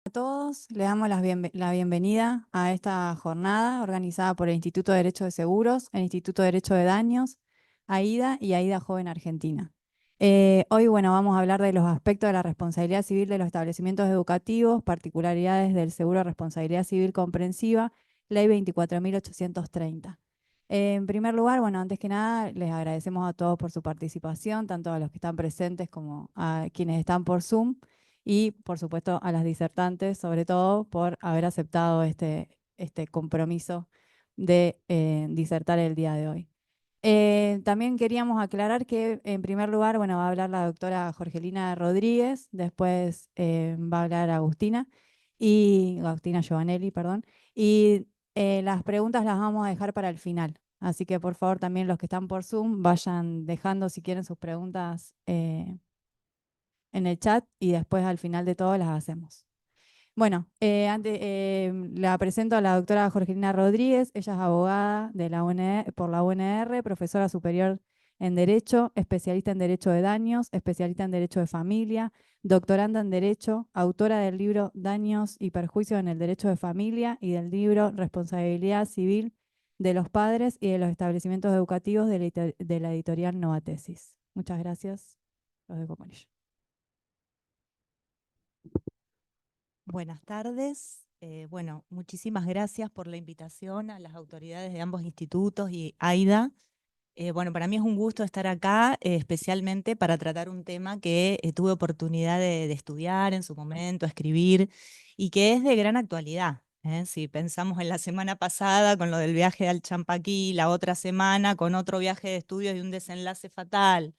A todos, le damos la bienvenida a esta jornada organizada por el Instituto de Derecho de Seguros, el Instituto de Derecho de Daños, AIDA y AIDA Joven Argentina. Hoy, vamos a hablar de los aspectos de la responsabilidad civil de los establecimientos educativos, particularidades del seguro de responsabilidad civil comprensiva, Ley 24.830. En primer lugar, antes que nada, les agradecemos a todos por su participación, tanto a los que están presentes como a quienes están por Zoom y, por supuesto, a las disertantes, sobre todo por haber aceptado este compromiso de disertar el día de hoy. También queríamos aclarar que, en primer lugar, va a hablar la doctora Jorgelina Rodríguez, después va a hablar Agustina Giovanelli, perdón, y las preguntas las vamos a dejar para el final. Así que, por favor, también los que están por Zoom vayan dejando, si quieren, sus preguntas en el chat y después al final de todo las hacemos. La presento a la doctora Jorgelina Rodríguez. Ella es abogada de la por la UNR, profesora superior en Derecho, especialista en Derecho de Daños, especialista en Derecho de Familia, doctoranda en Derecho, autora del libro Daños y Perjuicios en el Derecho de Familia y del libro Responsabilidad Civil de los Padres y de los Establecimientos Educativos de la editorial Nova Tesis. Muchas gracias. Los dejo con ella. Buenas tardes. Muchísimas gracias por la invitación a las autoridades de ambos institutos y AIDA. Para mí es un gusto estar acá, especialmente para tratar un tema que tuve oportunidad de estudiar en su momento, escribir, y que es de gran actualidad. Si pensamos en la semana pasada con lo del viaje al Champaquí, la otra semana con otro viaje de estudios y un desenlace fatal.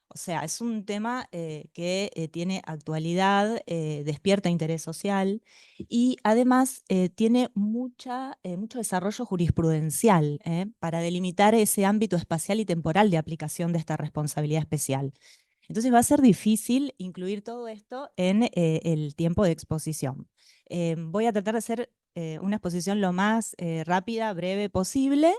O sea, es un tema que tiene actualidad, despierta interés social y además tiene mucho desarrollo jurisprudencial para delimitar ese ámbito espacial y temporal de aplicación de esta responsabilidad especial. Entonces va a ser difícil incluir todo esto en el tiempo de exposición. Voy a tratar de hacer una exposición lo más rápida, breve posible.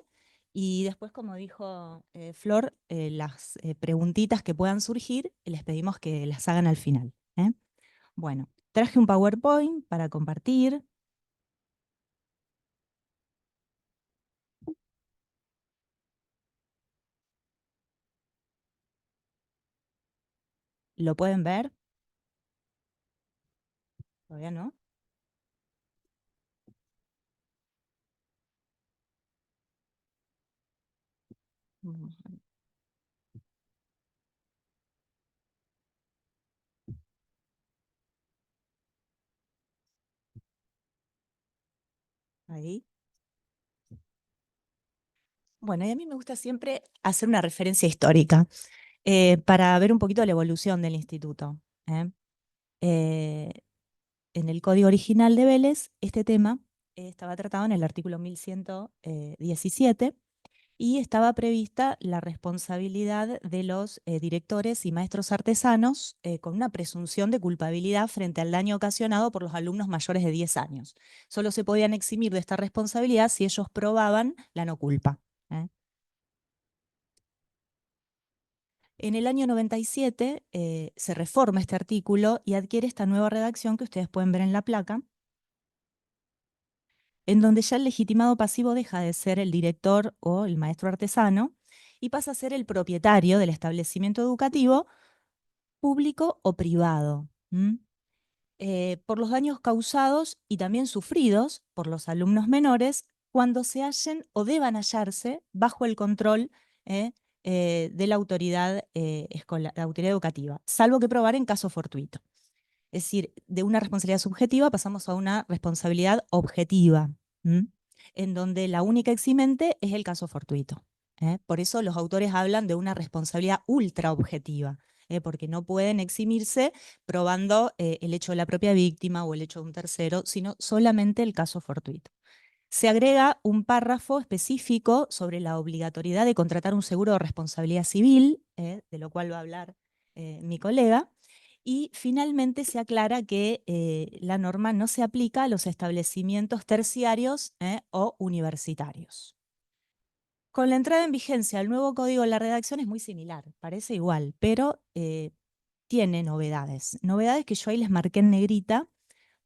Y después, como dijo Flor, las preguntitas que puedan surgir, les pedimos que las hagan al final. Bueno, traje un PowerPoint para compartir. ¿Lo pueden ver? ¿Todavía no? Mm, Ahí. Bueno, y a mí me gusta siempre hacer una referencia histórica para ver un poquito la evolución del instituto. ¿eh? Eh, en el código original de Vélez, este tema estaba tratado en el artículo 1117 y estaba prevista la responsabilidad de los directores y maestros artesanos con una presunción de culpabilidad frente al daño ocasionado por los alumnos mayores de 10 años. Solo se podían eximir de esta responsabilidad si ellos probaban la no culpa. En el año 97 se reforma este artículo y adquiere esta nueva redacción que ustedes pueden ver en la placa, en donde ya el legitimado pasivo deja de ser el director o el maestro artesano y pasa a ser el propietario del establecimiento educativo, público o privado, por los daños causados y también sufridos por los alumnos menores cuando se hallen o deban hallarse bajo el control de la autoridad, la autoridad educativa, salvo que probar en caso fortuito. Es decir, de una responsabilidad subjetiva pasamos a una responsabilidad objetiva, en donde la única eximente es el caso fortuito. Por eso los autores hablan de una responsabilidad ultra objetiva, porque no pueden eximirse probando el hecho de la propia víctima o el hecho de un tercero, sino solamente el caso fortuito. Se agrega un párrafo específico sobre la obligatoriedad de contratar un seguro de responsabilidad civil, de lo cual va a hablar mi colega, y finalmente se aclara que la norma no se aplica a los establecimientos terciarios o universitarios. Con la entrada en vigencia del nuevo código, la redacción es muy similar, parece igual, pero tiene novedades. Novedades que yo ahí les marqué en negrita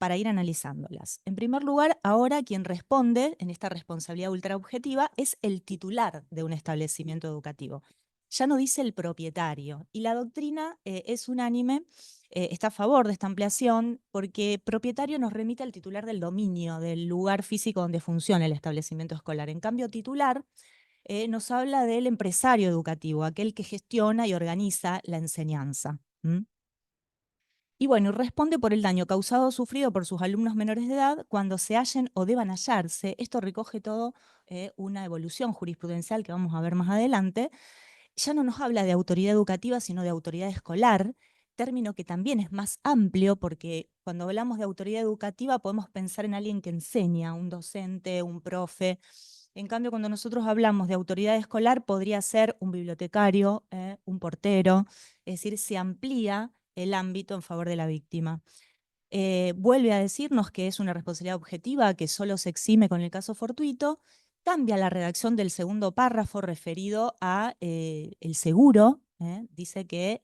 para ir analizándolas. En primer lugar, ahora quien responde en esta responsabilidad ultraobjetiva es el titular de un establecimiento educativo. Ya no dice el propietario. Y la doctrina es unánime, está a favor de esta ampliación, porque propietario nos remite al titular del dominio, del lugar físico donde funciona el establecimiento escolar. En cambio, titular nos habla del empresario educativo, aquel que gestiona y organiza la enseñanza. Y bueno, responde por el daño causado o sufrido por sus alumnos menores de edad cuando se hallen o deban hallarse. Esto recoge todo una evolución jurisprudencial que vamos a ver más adelante. Ya no nos habla de autoridad educativa, sino de autoridad escolar, término que también es más amplio porque cuando hablamos de autoridad educativa podemos pensar en alguien que enseña, un docente, un profe. En cambio, cuando nosotros hablamos de autoridad escolar, podría ser un bibliotecario, un portero, es decir, se amplía el ámbito en favor de la víctima. Vuelve a decirnos que es una responsabilidad objetiva que solo se exime con el caso fortuito. Cambia la redacción del segundo párrafo referido a el seguro. Dice que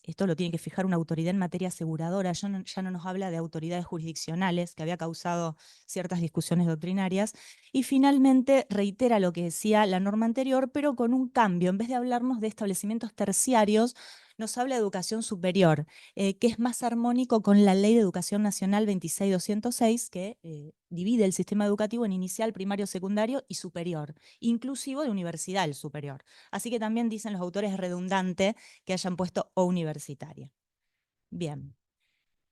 esto lo tiene que fijar una autoridad en materia aseguradora, ya no nos habla de autoridades jurisdiccionales, que había causado ciertas discusiones doctrinarias, y finalmente reitera lo que decía la norma anterior, pero con un cambio. En vez de hablarnos de establecimientos terciarios, nos habla de educación superior, que es más armónico con la Ley de Educación Nacional 26206, que divide el sistema educativo en inicial, primario, secundario y superior, inclusivo de universidad el superior. Así que también dicen los autores redundante que hayan puesto o universitaria. Bien.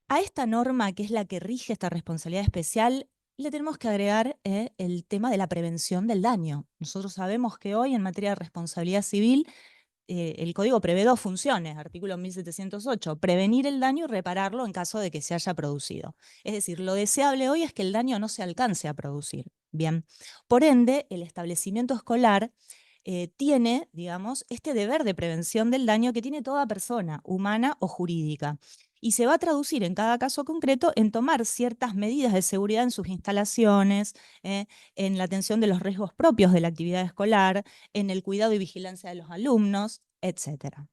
A esta norma, que es la que rige esta responsabilidad especial, le tenemos que agregar el tema de la prevención del daño. Nosotros sabemos que hoy en materia de responsabilidad civil el código prevé dos funciones, artículo 1708, prevenir el daño y repararlo en caso de que se haya producido. Es decir, lo deseable hoy es que el daño no se alcance a producir. Bien, por ende, el establecimiento escolar tiene, digamos, este deber de prevención del daño que tiene toda persona, humana o jurídica. Y se va a traducir en cada caso concreto en tomar ciertas medidas de seguridad en sus instalaciones, en la atención de los riesgos propios de la actividad escolar, en el cuidado y vigilancia de los alumnos, etc.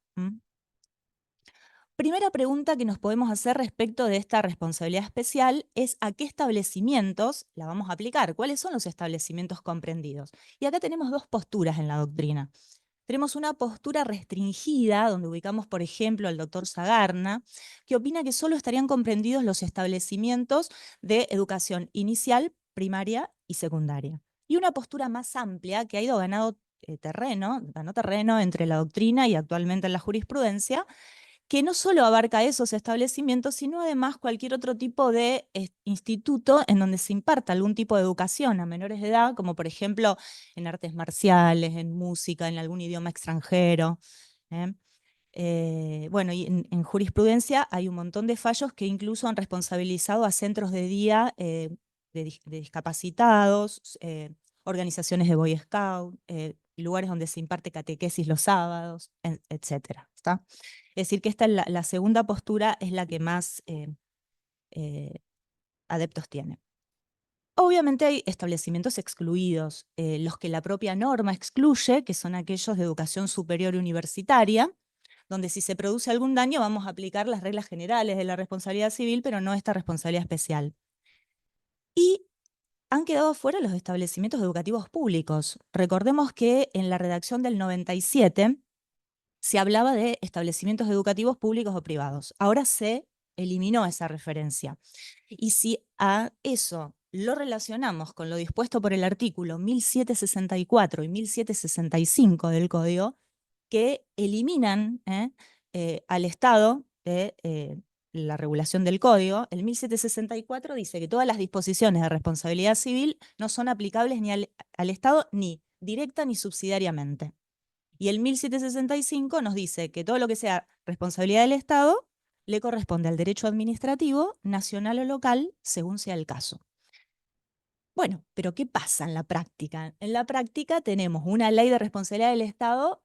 Primera pregunta que nos podemos hacer respecto de esta responsabilidad especial es a qué establecimientos la vamos a aplicar, cuáles son los establecimientos comprendidos. Y acá tenemos dos posturas en la doctrina. Tenemos una postura restringida, donde ubicamos, por ejemplo, al doctor Sagarna, que opina que solo estarían comprendidos los establecimientos de educación inicial, primaria y secundaria. Y una postura más amplia que ha ido ganando ganó terreno entre la doctrina y actualmente en la jurisprudencia, que no solo abarca esos establecimientos, sino además cualquier otro tipo de instituto en donde se imparta algún tipo de educación a menores de edad, como por ejemplo en artes marciales, en música, en algún idioma extranjero. ¿eh? Bueno, y en jurisprudencia hay un montón de fallos que incluso han responsabilizado a centros de día de discapacitados, organizaciones de Boy Scout, lugares donde se imparte catequesis los sábados, etcétera. ¿Está? Es decir, que esta es la segunda postura es la que más eh, adeptos tiene. Obviamente hay establecimientos excluidos, los que la propia norma excluye, que son aquellos de educación superior y universitaria, donde si se produce algún daño vamos a aplicar las reglas generales de la responsabilidad civil, pero no esta responsabilidad especial. Y han quedado fuera los establecimientos educativos públicos. Recordemos que en la redacción del 97 se hablaba de establecimientos educativos públicos o privados. Ahora se eliminó esa referencia. Y si a eso lo relacionamos con lo dispuesto por el artículo 1764 y 1765 del Código, que eliminan al Estado de la regulación del Código, el 1764 dice que todas las disposiciones de responsabilidad civil no son aplicables ni al Estado ni directa ni subsidiariamente. Y el 1765 nos dice que todo lo que sea responsabilidad del Estado le corresponde al derecho administrativo, nacional o local, según sea el caso. Bueno, pero ¿qué pasa en la práctica? En la práctica tenemos una ley de responsabilidad del Estado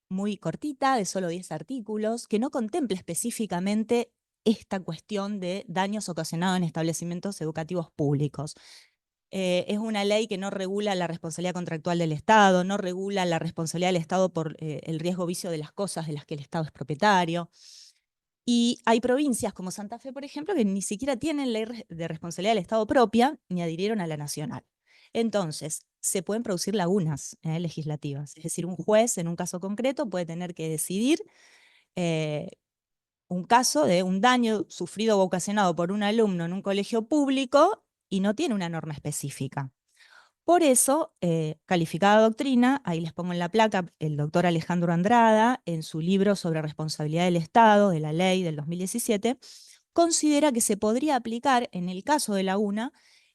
muy cortita, de solo 10 artículos, que no contempla específicamente esta cuestión de daños ocasionados en establecimientos educativos públicos. Es una ley que no regula la responsabilidad contractual del Estado, no regula la responsabilidad del Estado por el riesgo vicio de las cosas de las que el Estado es propietario. Y hay provincias como Santa Fe, por ejemplo, que ni siquiera tienen ley de responsabilidad del Estado propia ni adhirieron a la nacional. Entonces, se pueden producir lagunas legislativas. Es decir, un juez en un caso concreto puede tener que decidir eh, un caso de un daño sufrido o ocasionado por un alumno en un colegio público y no tiene una norma específica. Por eso, calificada doctrina, ahí les pongo en la placa, el doctor Alejandro Andrada, en su libro sobre responsabilidad del Estado, de la ley del 2017, considera que se podría aplicar, en el caso de Laguna,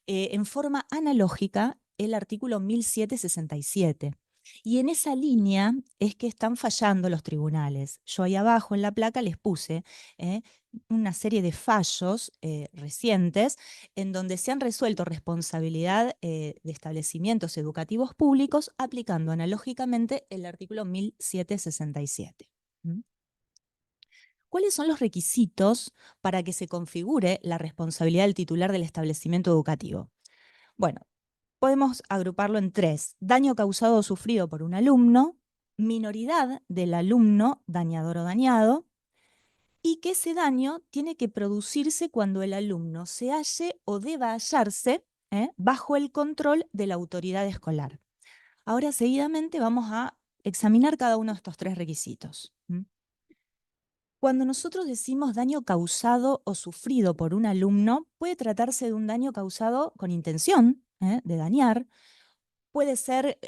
en forma analógica el artículo 1767. Y en esa línea es que están fallando los tribunales. Yo ahí abajo en la placa les puse eh, una serie de fallos recientes en donde se han resuelto responsabilidad de establecimientos educativos públicos aplicando analógicamente el artículo 1767. ¿Mm? ¿Cuáles son los requisitos para que se configure la responsabilidad del titular del establecimiento educativo? Bueno, podemos agruparlo en tres: daño causado o sufrido por un alumno, minoridad del alumno dañador o dañado, y que ese daño tiene que producirse cuando el alumno se halle o deba hallarse bajo el control de la autoridad escolar. Ahora, seguidamente, vamos a examinar cada uno de estos tres requisitos. Cuando nosotros decimos daño causado o sufrido por un alumno, puede tratarse de un daño causado con intención de dañar, puede ser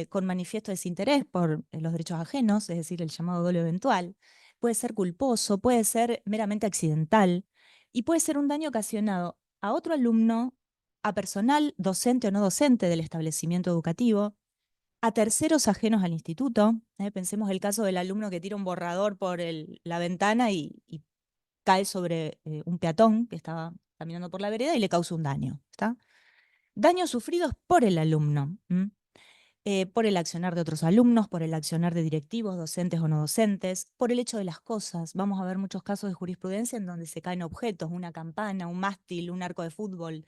con manifiesto desinterés por los derechos ajenos, es decir, el llamado dolo eventual, puede ser culposo, puede ser meramente accidental y puede ser un daño ocasionado a otro alumno, a personal docente o no docente del establecimiento educativo, a terceros ajenos al instituto. Pensemos el caso del alumno que tira un borrador por la ventana y cae sobre un peatón que estaba caminando por la vereda y le causa un daño. ¿Está? Daños sufridos por el alumno. Por el accionar de otros alumnos, por el accionar de directivos, docentes o no docentes, por el hecho de las cosas. Vamos a ver muchos casos de jurisprudencia en donde se caen objetos, una campana, un mástil, un arco de fútbol.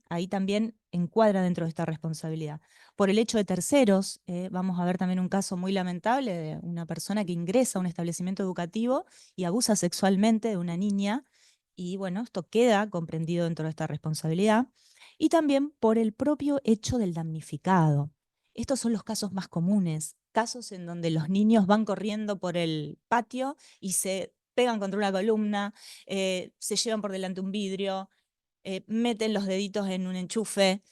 Ahí también encuadra dentro de esta responsabilidad. Por el hecho de terceros, vamos a ver también un caso muy lamentable de una persona que ingresa a un establecimiento educativo y abusa sexualmente de una niña. Y bueno, esto queda comprendido dentro de esta responsabilidad. Y también por el propio hecho del damnificado. Estos son los casos más comunes, casos en donde los niños van corriendo por el patio y se pegan contra una columna, se llevan por delante un vidrio, meten los deditos en un enchufe.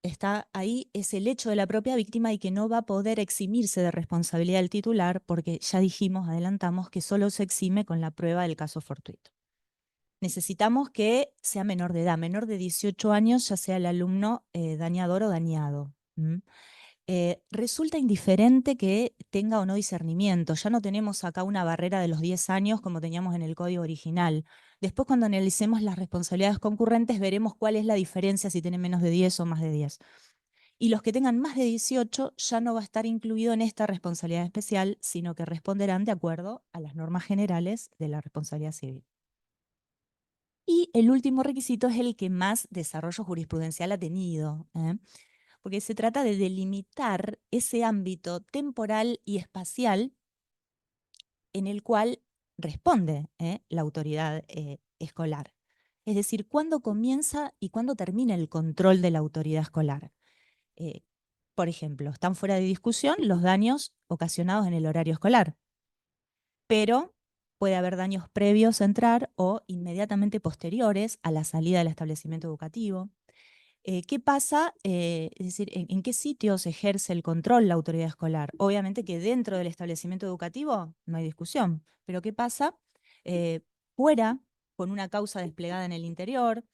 Está ahí, es el hecho de la propia víctima y que no va a poder eximirse de responsabilidad del titular porque ya dijimos, adelantamos, que solo se exime con la prueba del caso fortuito. Necesitamos que sea menor de edad, menor de 18 años, ya sea el alumno dañador o dañado. Resulta indiferente que tenga o no discernimiento. Ya no tenemos acá una barrera de los 10 años como teníamos en el código original. Después, cuando analicemos las responsabilidades concurrentes, veremos cuál es la diferencia si tienen menos de 10 o más de 10. Y los que tengan más de 18 ya no va a estar incluido en esta responsabilidad especial, sino que responderán de acuerdo a las normas generales de la responsabilidad civil. Y el último requisito es el que más desarrollo jurisprudencial ha tenido, porque se trata de delimitar ese ámbito temporal y espacial en el cual responde la autoridad escolar. Es decir, cuándo comienza y cuándo termina el control de la autoridad escolar. Eh, por ejemplo, están fuera de discusión los daños ocasionados en el horario escolar, pero puede haber daños previos a entrar o inmediatamente posteriores a la salida del establecimiento educativo. ¿Qué pasa? Es decir, ¿en qué sitios ejerce el control la autoridad escolar? Obviamente que dentro del establecimiento educativo no hay discusión, pero ¿qué pasa eh, fuera, con una causa desplegada en el interior?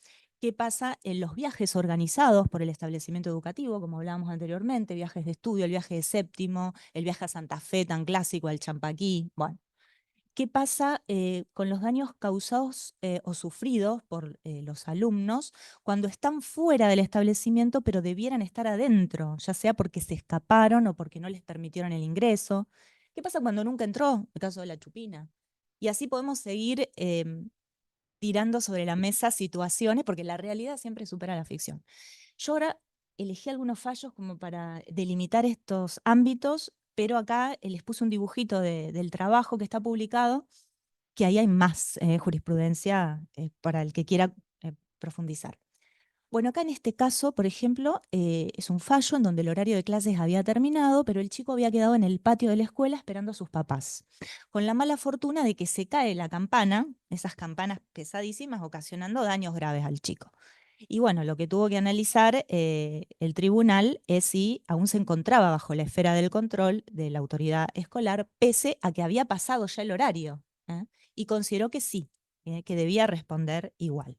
¿Qué pasa en los viajes organizados por el establecimiento educativo, como hablábamos anteriormente, viajes de estudio, el viaje de séptimo, el viaje a Santa Fe tan clásico, al Champaquí? Bueno, ¿qué pasa con los daños causados o sufridos por los alumnos cuando están fuera del establecimiento pero debieran estar adentro, ya sea porque se escaparon o porque no les permitieron el ingreso? ¿Qué pasa cuando nunca entró? El caso de la chupina. Y así podemos seguir tirando sobre la mesa situaciones, porque la realidad siempre supera la ficción. Yo ahora elegí algunos fallos como para delimitar estos ámbitos, pero acá les puse un dibujito del trabajo que está publicado que ahí hay más jurisprudencia para el que quiera profundizar. Bueno, acá en este caso, por ejemplo, es un fallo en donde el horario de clases había terminado, pero el chico había quedado en el patio de la escuela esperando a sus papás, con la mala fortuna de que se cae la campana, esas campanas pesadísimas, ocasionando daños graves al chico. Y bueno, lo que tuvo que analizar el tribunal es si aún se encontraba bajo la esfera del control de la autoridad escolar, pese a que había pasado ya el horario, ¿eh? Y consideró que sí, que debía responder igual.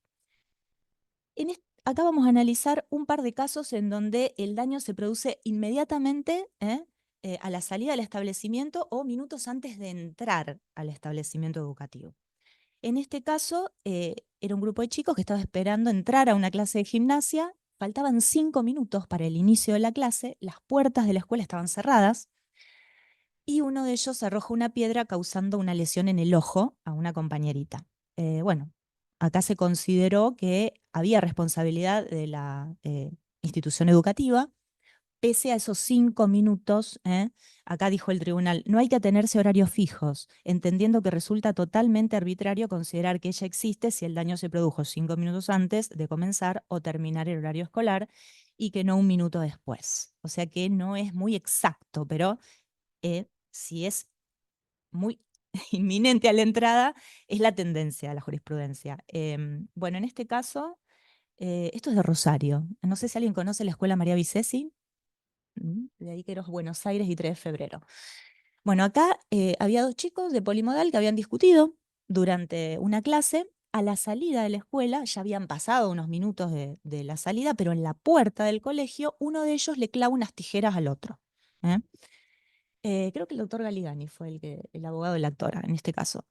Acá vamos a analizar un par de casos en donde el daño se produce inmediatamente a la salida del establecimiento o minutos antes de entrar al establecimiento educativo. En este caso, era un grupo de chicos que estaba esperando entrar a una clase de gimnasia. Faltaban 5 minutos para el inicio de la clase, las puertas de la escuela estaban cerradas y uno de ellos arroja una piedra causando una lesión en el ojo a una compañerita. Bueno, acá se consideró que había responsabilidad de la institución educativa, pese a esos 5 minutos. Acá dijo el tribunal, no hay que atenerse a horarios fijos, entendiendo que resulta totalmente arbitrario considerar que ella existe si el daño se produjo 5 minutos antes de comenzar o terminar el horario escolar y que no un minuto después. O sea que no es muy exacto, pero si es muy inminente a la entrada, es la tendencia a la jurisprudencia. Bueno, en este caso, esto es de Rosario. No sé si alguien conoce la Escuela María Vicesi, de ahí que era Buenos Aires y 3 de febrero. Bueno, acá había 2 chicos de polimodal que habían discutido durante una clase. A la salida de la escuela, ya habían pasado unos minutos de la salida, pero en la puerta del colegio, uno de ellos le clava unas tijeras al otro. ¿eh? Creo que el doctor Galigani fue el abogado de la actora en este caso.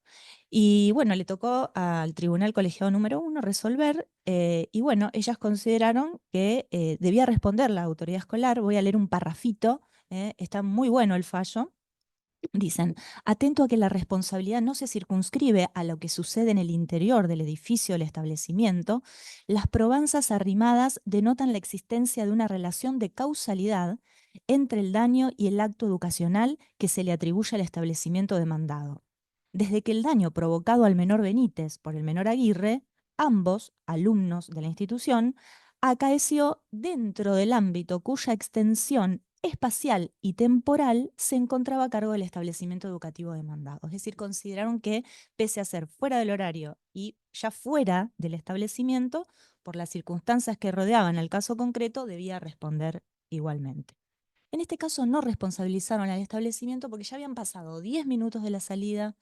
Y bueno, le tocó al Tribunal Colegiado número 1 resolver, y bueno, ellas consideraron que debía responder la autoridad escolar. Voy a leer un parrafito, está muy bueno el fallo. Dicen, atento a que la responsabilidad no se circunscribe a lo que sucede en el interior del edificio o el establecimiento, las probanzas arrimadas denotan la existencia de una relación de causalidad entre el daño y el acto educacional que se le atribuye al establecimiento demandado. Desde que el daño provocado al menor Benítez por el menor Aguirre, ambos alumnos de la institución, acaeció dentro del ámbito cuya extensión espacial y temporal se encontraba a cargo del establecimiento educativo demandado. Es decir, consideraron que, pese a ser fuera del horario y ya fuera del establecimiento, por las circunstancias que rodeaban el caso concreto, debía responder igualmente. En este caso no responsabilizaron al establecimiento porque ya habían pasado 10 minutos de la salida,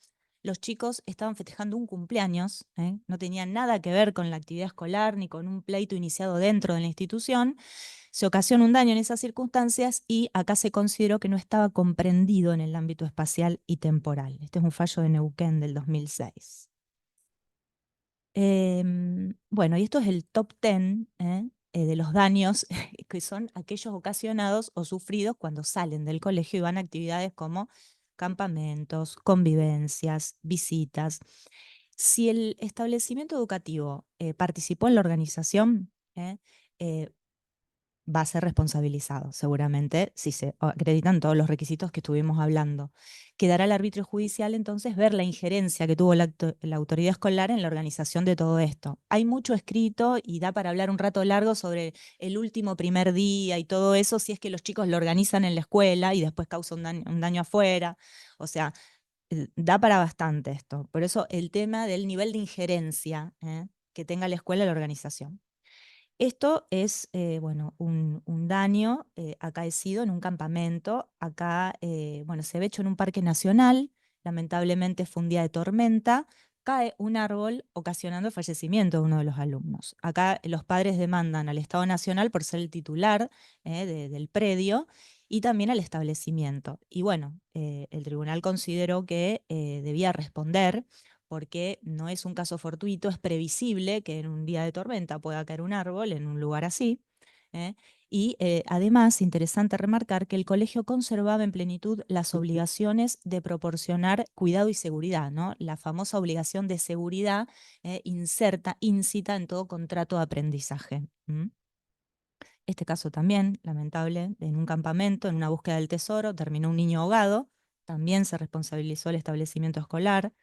los chicos estaban festejando un cumpleaños, no tenían nada que ver con la actividad escolar ni con un pleito iniciado dentro de la institución. Se ocasiona un daño en esas circunstancias y acá se consideró que no estaba comprendido en el ámbito espacial y temporal. Este es un fallo de Neuquén del 2006. Bueno, y esto es el top 10 de los daños que son aquellos ocasionados o sufridos cuando salen del colegio y van a actividades como campamentos, convivencias, visitas. Si el establecimiento educativo participó en la organización, eh, va a ser responsabilizado, seguramente, si se acreditan todos los requisitos que estuvimos hablando. Quedará al arbitrio judicial entonces ver la injerencia que tuvo la autoridad escolar en la organización de todo esto. Hay mucho escrito y da para hablar un rato largo sobre el último primer día y todo eso, si es que los chicos lo organizan en la escuela y después causa un daño afuera. O sea, da para bastante esto. Por eso el tema del nivel de injerencia que tenga la escuela en la organización. Esto es, bueno, un daño acaecido en un campamento. Acá, bueno, se ve hecho en un parque nacional. Lamentablemente fue un día de tormenta. Cae un árbol ocasionando el fallecimiento de uno de los alumnos. Acá los padres demandan al Estado Nacional por ser el titular del predio y también al establecimiento. Y bueno, el tribunal consideró que debía responder porque no es un caso fortuito, es previsible que en un día de tormenta pueda caer un árbol en un lugar así. ¿eh? Y además, interesante remarcar que el colegio conservaba en plenitud las obligaciones de proporcionar cuidado y seguridad, ¿no? La famosa obligación de seguridad incita en todo contrato de aprendizaje. Este caso también, lamentable, en un campamento, en una búsqueda del tesoro, terminó un niño ahogado, también se responsabilizó el establecimiento escolar.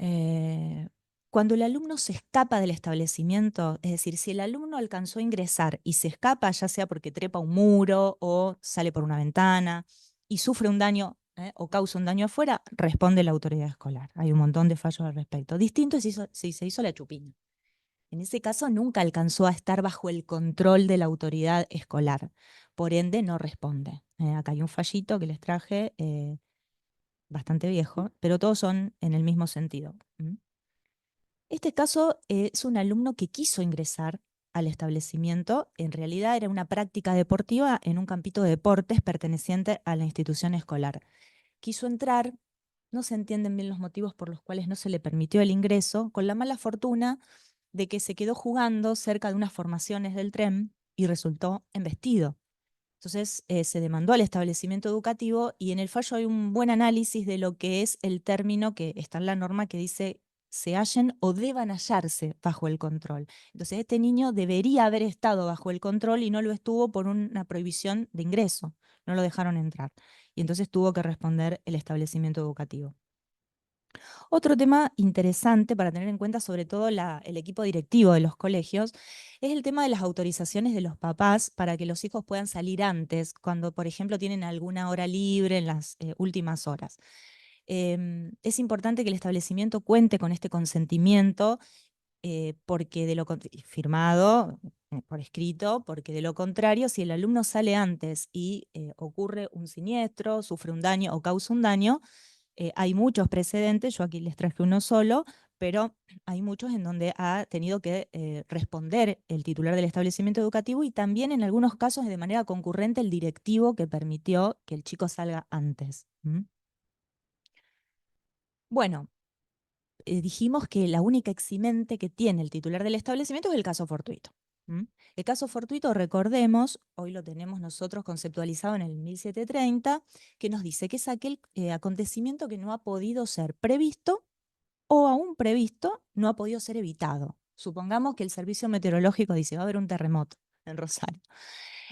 Eh, Cuando el alumno se escapa del establecimiento, es decir, si el alumno alcanzó a ingresar y se escapa, ya sea porque trepa un muro o sale por una ventana y sufre un daño o causa un daño afuera, responde la autoridad escolar. Hay un montón de fallos al respecto. Distinto es si se hizo la chupina. En ese caso nunca alcanzó a estar bajo el control de la autoridad escolar. Por ende, no responde. Acá hay un fallito que les traje, bastante viejo, pero todos son en el mismo sentido. Este caso es un alumno que quiso ingresar al establecimiento. En realidad era una práctica deportiva en un campito de deportes perteneciente a la institución escolar. Quiso entrar, no se entienden bien los motivos por los cuales no se le permitió el ingreso, con la mala fortuna de que se quedó jugando cerca de unas formaciones del tren y resultó embestido. Entonces se demandó al establecimiento educativo y en el fallo hay un buen análisis de lo que es el término que está en la norma que dice se hallen o deban hallarse bajo el control. Entonces este niño debería haber estado bajo el control y no lo estuvo por una prohibición de ingreso. No lo dejaron entrar. Y entonces tuvo que responder el establecimiento educativo. Otro tema interesante para tener en cuenta, sobre todo el equipo directivo de los colegios, es el tema de las autorizaciones de los papás para que los hijos puedan salir antes, cuando, por ejemplo, tienen alguna hora libre en las últimas horas. Es importante que el establecimiento cuente con este consentimiento porque firmado por escrito, porque de lo contrario, si el alumno sale antes y ocurre un siniestro, sufre un daño o causa un daño, hay muchos precedentes, yo aquí les traje uno solo, pero hay muchos en donde ha tenido que responder el titular del establecimiento educativo y también en algunos casos de manera concurrente el directivo que permitió que el chico salga antes. Bueno, dijimos que la única eximente que tiene el titular del establecimiento es el caso fortuito. El caso fortuito, recordemos, hoy lo tenemos nosotros conceptualizado en el 1730, que nos dice que es aquel acontecimiento que no ha podido ser previsto o aún previsto, no ha podido ser evitado. Supongamos que el servicio meteorológico dice va a haber un terremoto en Rosario.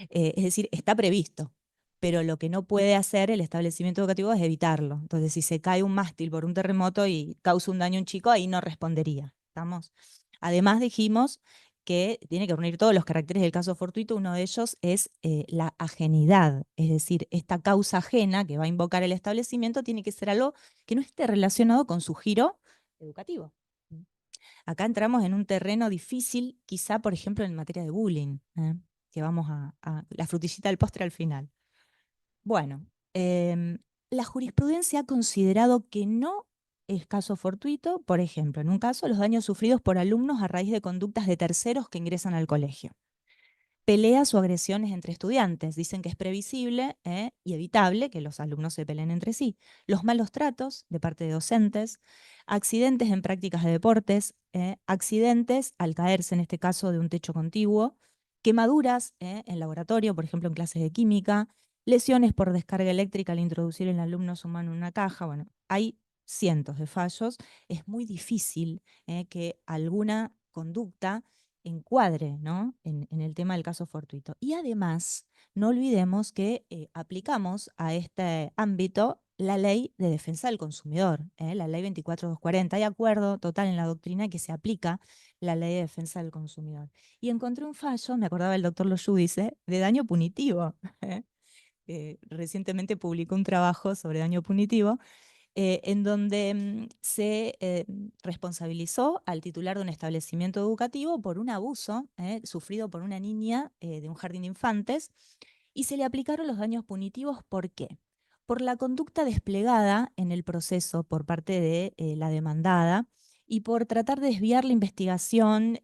Es decir, está previsto, pero lo que no puede hacer el establecimiento educativo es evitarlo. Entonces, si se cae un mástil por un terremoto y causa un daño a un chico, ahí no respondería. ¿Estamos? Además, dijimos que tiene que reunir todos los caracteres del caso fortuito. Uno de ellos es la ajenidad, es decir, esta causa ajena que va a invocar el establecimiento tiene que ser algo que no esté relacionado con su giro educativo. Acá entramos en un terreno difícil, quizá, por ejemplo, en materia de bullying, que vamos a la frutillita del postre al final. Bueno, la jurisprudencia ha considerado que no es caso fortuito, por ejemplo, en un caso, los daños sufridos por alumnos a raíz de conductas de terceros que ingresan al colegio. Peleas o agresiones entre estudiantes. Dicen que es previsible y evitable que los alumnos se peleen entre sí. Los malos tratos de parte de docentes, accidentes en prácticas de deportes, accidentes al caerse, en este caso, de un techo contiguo, quemaduras en laboratorio, por ejemplo, en clases de química, lesiones por descarga eléctrica al introducir el alumno su mano en una caja. Bueno, hay cientos de fallos. Es muy difícil que alguna conducta encuadre, ¿no? en el tema del caso fortuito. Y además, no olvidemos que aplicamos a este ámbito la ley de defensa del consumidor, la ley 24240. Hay acuerdo total en la doctrina que se aplica la ley de defensa del consumidor. Y encontré un fallo, me acordaba el doctor Loyudice, de daño punitivo. Recientemente publicó un trabajo sobre daño punitivo en donde se responsabilizó al titular de un establecimiento educativo por un abuso sufrido por una niña de un jardín de infantes y se le aplicaron los daños punitivos. ¿Por qué? Por la conducta desplegada en el proceso por parte de la demandada y por tratar de desviar la investigación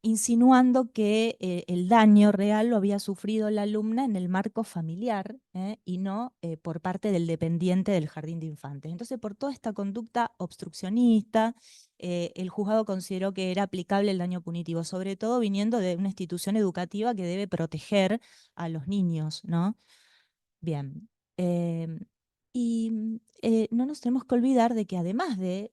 insinuando que el daño real lo había sufrido la alumna en el marco familiar y no por parte del dependiente del jardín de infantes. Entonces, por toda esta conducta obstruccionista, el juzgado consideró que era aplicable el daño punitivo, sobre todo viniendo de una institución educativa que debe proteger a los niños, ¿no? Bien. No nos tenemos que olvidar de que además de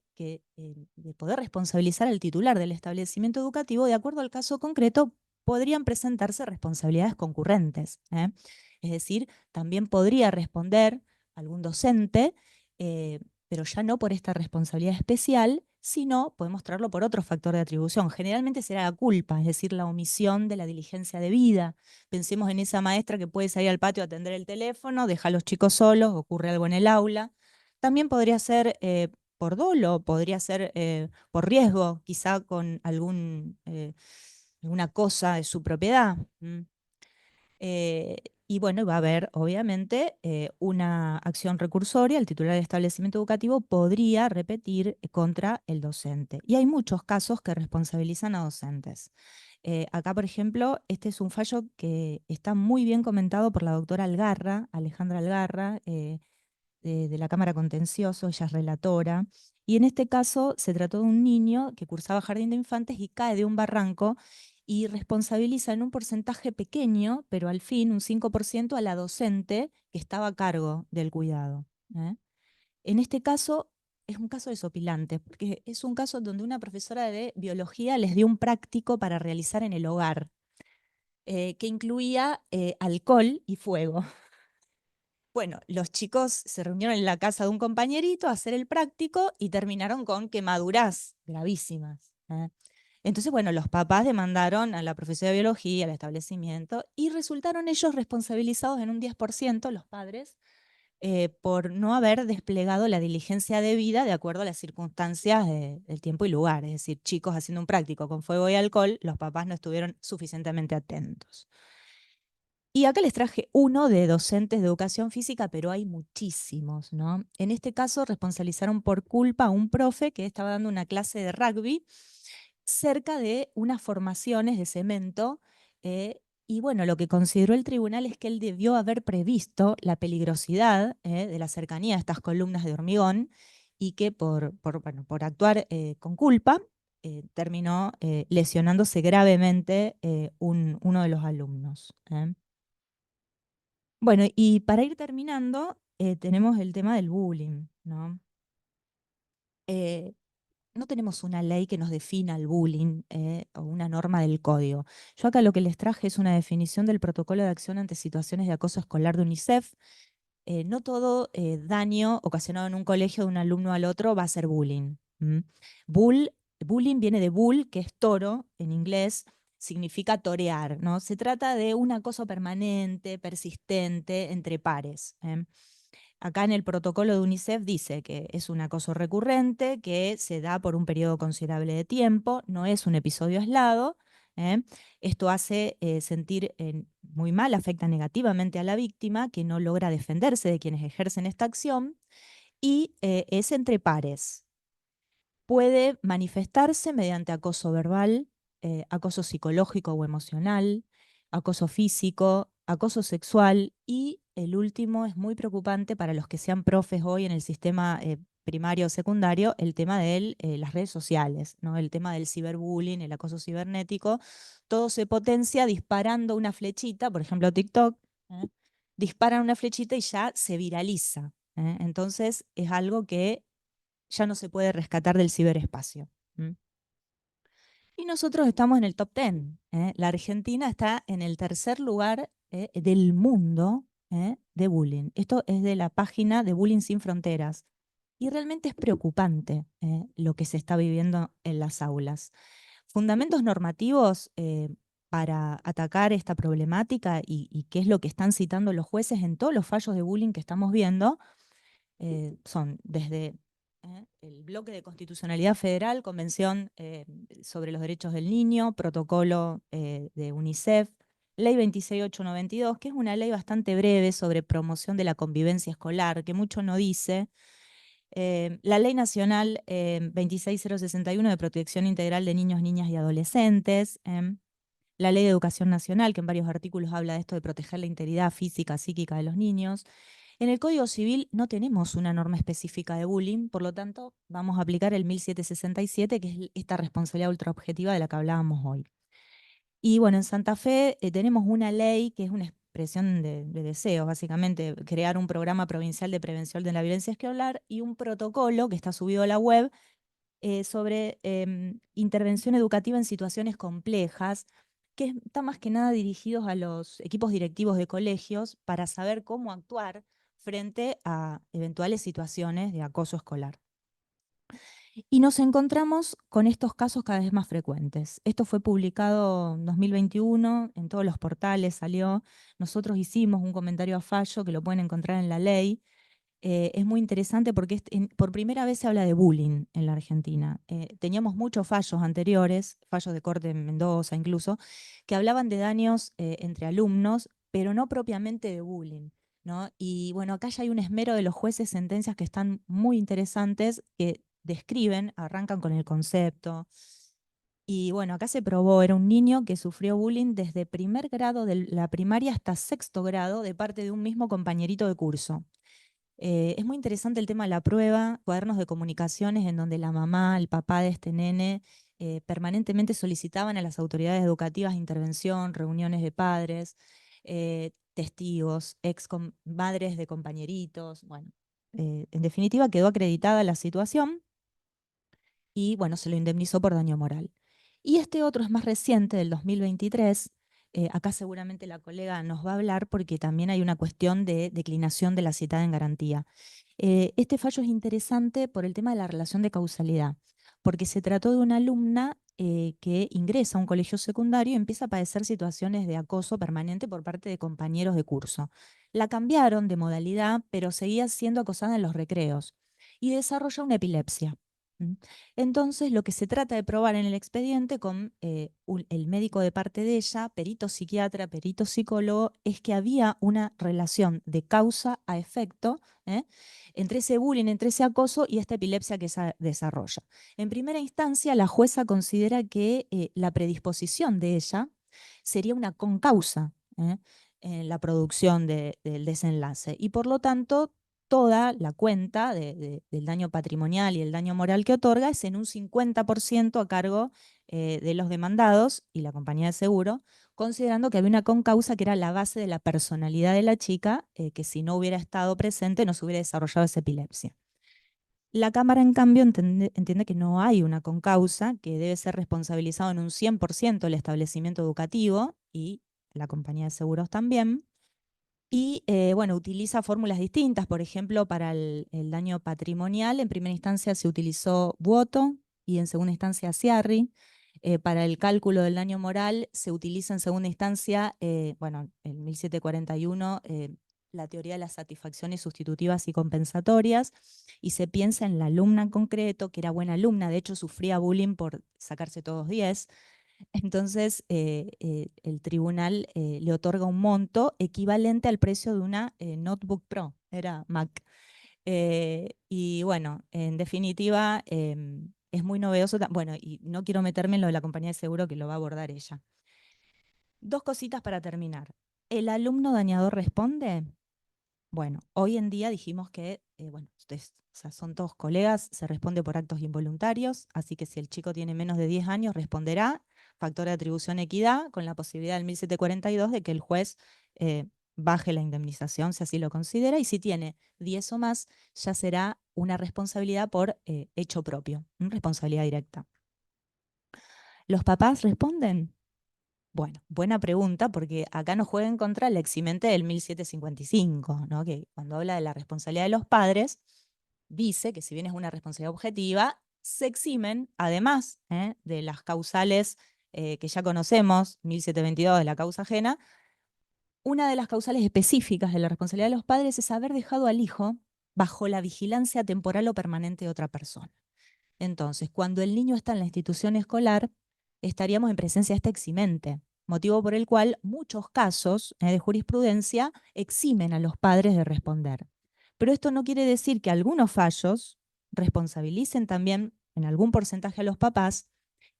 poder responsabilizar al titular del establecimiento educativo, de acuerdo al caso concreto, podrían presentarse responsabilidades concurrentes. Es decir, también podría responder algún docente pero ya no por esta responsabilidad especial, sino podemos traerlo por otro factor de atribución. Generalmente será la culpa, es decir, la omisión de la diligencia debida. Pensemos en esa maestra que puede salir al patio a atender el teléfono, deja a los chicos solos, ocurre algo en el aula. También podría ser por dolo, podría ser por riesgo, quizá con alguna cosa de su propiedad. Eh, y bueno, va a haber obviamente una acción recursoria. El titular del establecimiento educativo podría repetir contra el docente. Y hay muchos casos que responsabilizan a docentes. Acá, por ejemplo, este es un fallo que está muy bien comentado por la doctora Algarra, Alejandra Algarra, de la Cámara Contencioso, ella es relatora. Y en este caso se trató de un niño que cursaba jardín de infantes y cae de un barranco y responsabiliza en un porcentaje pequeño, pero al fin un 5% a la docente que estaba a cargo del cuidado. ¿Eh? En este caso es un caso desopilante, porque es un caso donde una profesora de biología les dio un práctico para realizar en el hogar, que incluía alcohol y fuego. Bueno, los chicos se reunieron en la casa de un compañerito a hacer el práctico y terminaron con quemaduras gravísimas. Entonces, bueno, los papás demandaron a la profesora de biología, al establecimiento, y resultaron ellos responsabilizados en un 10%, los padres, por no haber desplegado la diligencia debida de acuerdo a las circunstancias del tiempo y lugar. Es decir, chicos haciendo un práctico con fuego y alcohol, los papás no estuvieron suficientemente atentos. Y acá les traje uno de docentes de educación física, pero hay muchísimos, ¿no? En este caso, responsabilizaron por culpa a un profe que estaba dando una clase de rugby cerca de unas formaciones de cemento. Y bueno, lo que consideró el tribunal es que él debió haber previsto la peligrosidad de la cercanía a estas columnas de hormigón y que bueno, por actuar con culpa terminó lesionándose gravemente uno de los alumnos. Bueno, y para ir terminando, tenemos el tema del bullying, ¿no? Eh, no tenemos una ley que nos defina el bullying o una norma del código. Yo acá lo que les traje es una definición del protocolo de acción ante situaciones de acoso escolar de UNICEF. No todo daño ocasionado en un colegio de un alumno al otro va a ser bullying. Bullying viene de bull, que es toro en inglés, significa torear, ¿no? Se trata de un acoso permanente, persistente, entre pares. Acá en el protocolo de UNICEF dice que es un acoso recurrente, que se da por un periodo considerable de tiempo, no es un episodio aislado. ¿eh? Esto hace sentir muy mal, afecta negativamente a la víctima, que no logra defenderse de quienes ejercen esta acción, y es entre pares. Puede manifestarse mediante acoso verbal, acoso psicológico o emocional, acoso físico, acoso sexual y el último es muy preocupante para los que sean profes hoy en el sistema primario o secundario, el tema de las redes sociales, ¿no? El tema del ciberbullying, el acoso cibernético. Todo se potencia disparando una flechita, por ejemplo TikTok, ¿eh? Disparan una flechita y ya se viraliza. Entonces es algo que ya no se puede rescatar del ciberespacio. Y nosotros estamos en el top 10. La Argentina está en el tercer lugar del mundo de bullying. Esto es de la página de Bullying Sin Fronteras. Y realmente es preocupante lo que se está viviendo en las aulas. Fundamentos normativos para atacar esta problemática y qué es lo que están citando los jueces en todos los fallos de bullying que estamos viendo son desde el bloque de constitucionalidad federal, Convención sobre los Derechos del Niño, protocolo de UNICEF, Ley 26892, que es una ley bastante breve sobre promoción de la convivencia escolar, que mucho no dice. La Ley Nacional 26061 de Protección Integral de Niños, Niñas y Adolescentes. La Ley de Educación Nacional, que en varios artículos habla de esto de proteger la integridad física, psíquica de los niños. En el Código Civil no tenemos una norma específica de bullying, por lo tanto vamos a aplicar el 1767, que es esta responsabilidad ultraobjetiva de la que hablábamos hoy. Y bueno, en Santa Fe tenemos una ley que es una expresión de deseos, básicamente, crear un programa provincial de prevención de la violencia escolar y un protocolo que está subido a la web sobre intervención educativa en situaciones complejas, que está más que nada dirigidos a los equipos directivos de colegios para saber cómo actuar frente a eventuales situaciones de acoso escolar. Y nos encontramos con estos casos cada vez más frecuentes. Esto fue publicado en 2021, en todos los portales salió. Nosotros hicimos un comentario a fallo que lo pueden encontrar en la ley. Es muy interesante porque por primera vez se habla de bullying en la Argentina. Teníamos muchos fallos anteriores, fallos de corte en Mendoza incluso, que hablaban de daños entre alumnos, pero no propiamente de bullying, ¿no? Y bueno, acá ya hay un esmero de los jueces, sentencias que están muy interesantes, que describen, arrancan con el concepto. Y bueno, acá se probó, era un niño que sufrió bullying desde primer grado de la primaria hasta sexto grado de parte de un mismo compañerito de curso. Es muy interesante el tema de la prueba, cuadernos de comunicaciones en donde la mamá, el papá de este nene permanentemente solicitaban a las autoridades educativas intervención, reuniones de padres, testigos, madres de compañeritos. Bueno, en definitiva quedó acreditada la situación y bueno, se lo indemnizó por daño moral. Y este otro es más reciente, del 2023. Acá seguramente la colega nos va a hablar porque también hay una cuestión de declinación de la citada en garantía. Este fallo es interesante por el tema de la relación de causalidad, porque se trató de una alumna que ingresa a un colegio secundario y empieza a padecer situaciones de acoso permanente por parte de compañeros de curso. La cambiaron de modalidad, pero seguía siendo acosada en los recreos y desarrolla una epilepsia. ¿Mm? Entonces, lo que se trata de probar en el expediente con el médico de parte de ella, perito psiquiatra, perito psicólogo, es que había una relación de causa a efecto entre ese bullying, entre ese acoso y esta epilepsia que se desarrolla. En primera instancia, la jueza considera que la predisposición de ella sería una concausa en la producción del desenlace y por lo tanto toda la cuenta del daño patrimonial y el daño moral que otorga es en un 50% a cargo de los demandados y la compañía de seguro, considerando que había una concausa que era la base de la personalidad de la chica, que si no hubiera estado presente no se hubiera desarrollado esa epilepsia. La Cámara, en cambio, entiende que no hay una concausa, que debe ser responsabilizado en un 100% el establecimiento educativo y la compañía de seguros también. Y bueno, utiliza fórmulas distintas, por ejemplo, para el daño patrimonial, en primera instancia se utilizó Buoto y en segunda instancia Ciarri. Para el cálculo del daño moral se utiliza en segunda instancia, bueno, en 1741, la teoría de las satisfacciones sustitutivas y compensatorias, y se piensa en la alumna en concreto, que era buena alumna, de hecho sufría bullying por sacarse todos 10. Entonces, el tribunal le otorga un monto equivalente al precio de una notebook Pro, era Mac. Y bueno, en definitiva, es muy novedoso. Bueno, y no quiero meterme en lo de la compañía de seguro que lo va a abordar ella. Dos cositas para terminar. ¿El alumno dañador responde? Bueno, hoy en día dijimos que, bueno, ustedes, o sea, son todos colegas, se responde por actos involuntarios, así que si el chico tiene menos de 10 años, responderá, factor de atribución equidad, con la posibilidad del 1742 de que el juez baje la indemnización, si así lo considera, y si tiene 10 o más, ya será una responsabilidad por hecho propio, responsabilidad directa. ¿Los papás responden? Bueno, buena pregunta, porque acá nos juega en contra el eximente del 1755, ¿no? Que cuando habla de la responsabilidad de los padres, dice que si bien es una responsabilidad objetiva, se eximen, además de las causales que ya conocemos, 1722 de la causa ajena, una de las causales específicas de la responsabilidad de los padres es haber dejado al hijo bajo la vigilancia temporal o permanente de otra persona. Entonces, cuando el niño está en la institución escolar, estaríamos en presencia de este eximente, motivo por el cual muchos casos de jurisprudencia eximen a los padres de responder. Pero esto no quiere decir que algunos fallos responsabilicen también en algún porcentaje a los papás,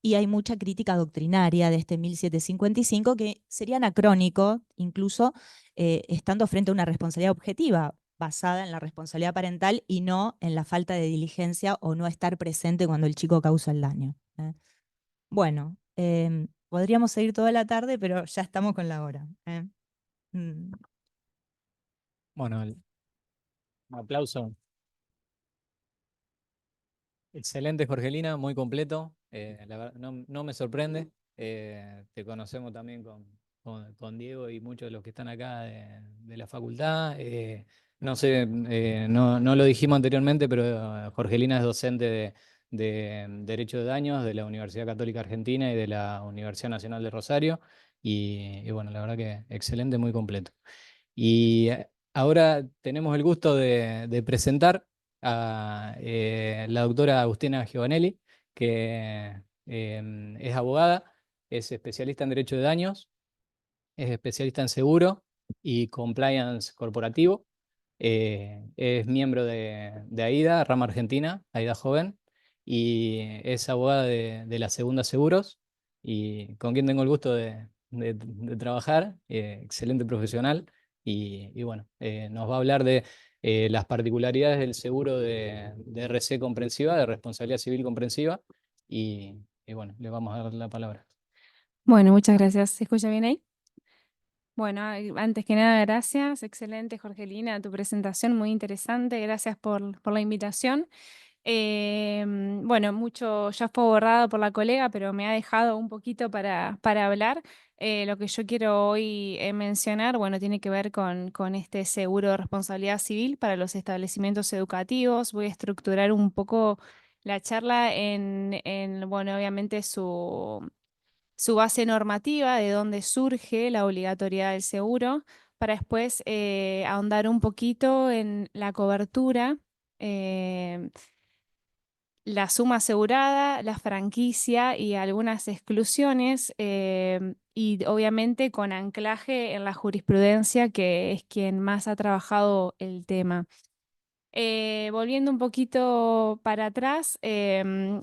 y hay mucha crítica doctrinaria de este 1755 que sería anacrónico, incluso estando frente a una responsabilidad objetiva basada en la responsabilidad parental y no en la falta de diligencia o no estar presente cuando el chico causa el daño. Bueno, podríamos seguir toda la tarde, pero ya estamos con la hora. Mm. Bueno, un aplauso. Excelente, Jorgelina, muy completo. La verdad, no me sorprende. Te conocemos también con Diego y muchos de los que están acá de la facultad. No sé, no lo dijimos anteriormente, pero Jorgelina es docente de Derecho de Daños de la Universidad Católica Argentina y de la Universidad Nacional de Rosario. Y bueno, la verdad que excelente, muy completo. Y ahora tenemos el gusto de presentar a la doctora Agustina Giovanelli, que es abogada, es especialista en Derecho de Daños, es especialista en seguro y compliance corporativo. Es miembro de AIDA, rama argentina, AIDA Joven, y es abogada de la Segunda Seguros, y con quien tengo el gusto de trabajar, excelente profesional, y bueno, nos va a hablar de las particularidades del seguro de RC comprensiva, de responsabilidad civil comprensiva, y bueno, le vamos a dar la palabra. Bueno, muchas gracias. ¿Se escucha bien ahí? Bueno, antes que nada, gracias. Excelente, Jorgelina, tu presentación, muy interesante. Gracias por la invitación. Bueno, mucho ya fue borrado por la colega, pero me ha dejado un poquito para hablar. Lo que yo quiero hoy mencionar, bueno, tiene que ver con este seguro de responsabilidad civil para los establecimientos educativos. Voy a estructurar un poco la charla bueno, obviamente su base normativa, de dónde surge la obligatoriedad del seguro, para después ahondar un poquito en la cobertura, eh, la suma asegurada, la franquicia y algunas exclusiones, y obviamente con anclaje en la jurisprudencia, que es quien más ha trabajado el tema. Volviendo un poquito para atrás,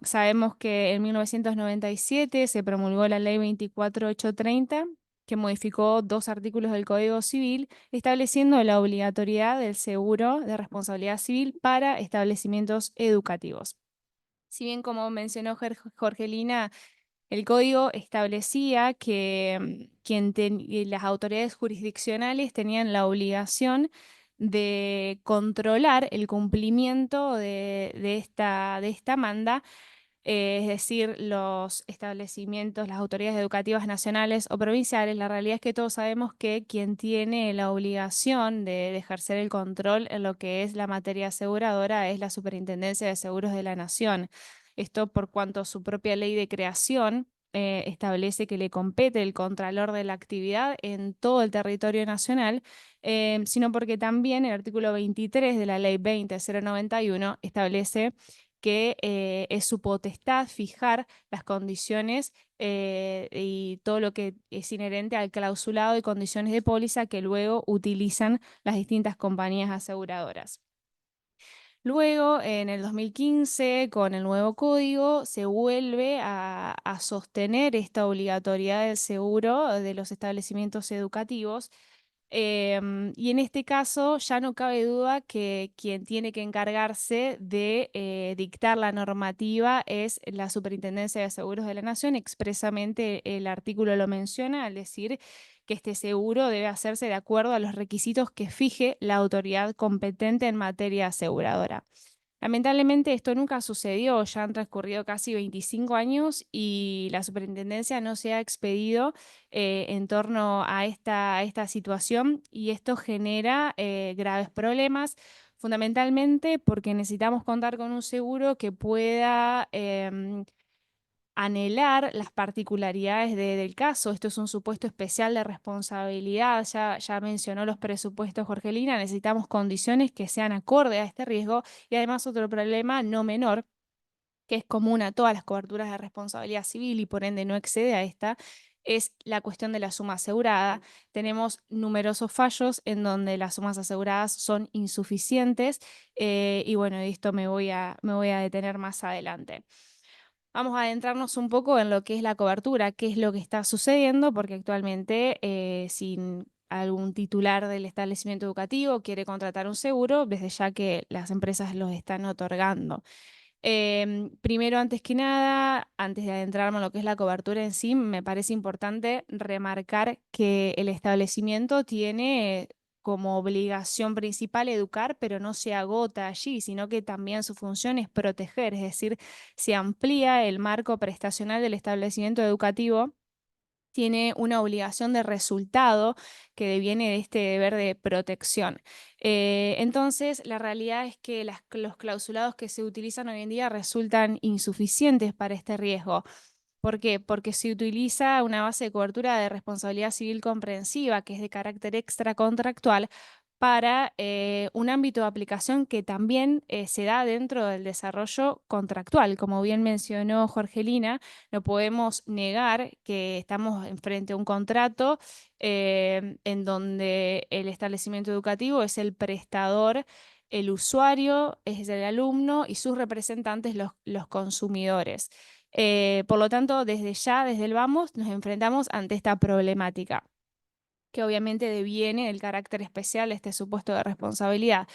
sabemos que en 1997 se promulgó la Ley 24830, que modificó 2 artículos del Código Civil, estableciendo la obligatoriedad del seguro de responsabilidad civil para establecimientos educativos. Si bien, como mencionó Jorgelina, el código establecía que las autoridades jurisdiccionales tenían la obligación de controlar el cumplimiento de esta manda, es decir, los establecimientos, las autoridades educativas nacionales o provinciales. La realidad es que todos sabemos que quien tiene la obligación de ejercer el control en lo que es la materia aseguradora es la Superintendencia de Seguros de la Nación. Esto por cuanto su propia ley de creación establece que le compete el contralor de la actividad en todo el territorio nacional, sino porque también el artículo 23 de la Ley 20091 establece que es su potestad fijar las condiciones y todo lo que es inherente al clausulado y condiciones de póliza que luego utilizan las distintas compañías aseguradoras. Luego, en el 2015, con el nuevo código, se vuelve a sostener esta obligatoriedad del seguro de los establecimientos educativos. Y en este caso ya no cabe duda que quien tiene que encargarse de dictar la normativa es la Superintendencia de Seguros de la Nación. Expresamente el artículo lo menciona al decir que este seguro debe hacerse de acuerdo a los requisitos que fije la autoridad competente en materia aseguradora. Lamentablemente esto nunca sucedió, ya han transcurrido casi 25 años y la superintendencia no se ha expedido en torno a esta situación, y esto genera graves problemas, fundamentalmente porque necesitamos contar con un seguro que pueda anhelar las particularidades del caso. Esto es un supuesto especial de responsabilidad. Ya mencionó los presupuestos Jorgelina. Necesitamos condiciones que sean acorde a este riesgo, y además otro problema no menor, que es común a todas las coberturas de responsabilidad civil y por ende no excede a esta, es la cuestión de la suma asegurada. Tenemos numerosos fallos en donde las sumas aseguradas son insuficientes, y bueno, de esto me voy a detener más adelante. Vamos a adentrarnos un poco en lo que es la cobertura, qué es lo que está sucediendo, porque actualmente si algún titular del establecimiento educativo quiere contratar un seguro, desde ya que las empresas los están otorgando. Primero, antes que nada, antes de adentrarme en lo que es la cobertura en sí, me parece importante remarcar que el establecimiento tiene como obligación principal educar, pero no se agota allí, sino que también su función es proteger, es decir, se amplía el marco prestacional del establecimiento educativo tiene una obligación de resultado que deviene de este deber de protección. Entonces, la realidad es que los clausulados que se utilizan hoy en día resultan insuficientes para este riesgo. ¿Por qué? Porque se utiliza una base de cobertura de responsabilidad civil comprensiva, que es de carácter extracontractual, para un ámbito de aplicación que también se da dentro del desarrollo contractual. Como bien mencionó Jorgelina, no podemos negar que estamos frente a un contrato en donde el establecimiento educativo es el prestador, el usuario es el alumno y sus representantes los consumidores. Por lo tanto, desde ya, desde el vamos, nos enfrentamos ante esta problemática, que obviamente deviene del carácter especial de este supuesto de responsabilidad.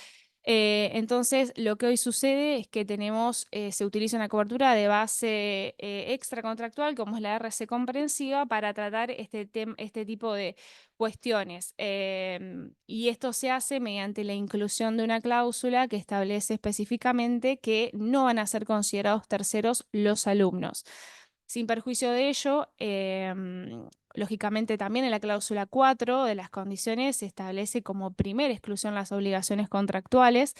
Entonces, lo que hoy sucede es que se utiliza una cobertura de base extracontractual, como es la RC comprensiva, para tratar este tipo de cuestiones. Y esto se hace mediante la inclusión de una cláusula que establece específicamente que no van a ser considerados terceros los alumnos. Sin perjuicio de ello, lógicamente también en la cláusula 4 de las condiciones se establece como primera exclusión las obligaciones contractuales,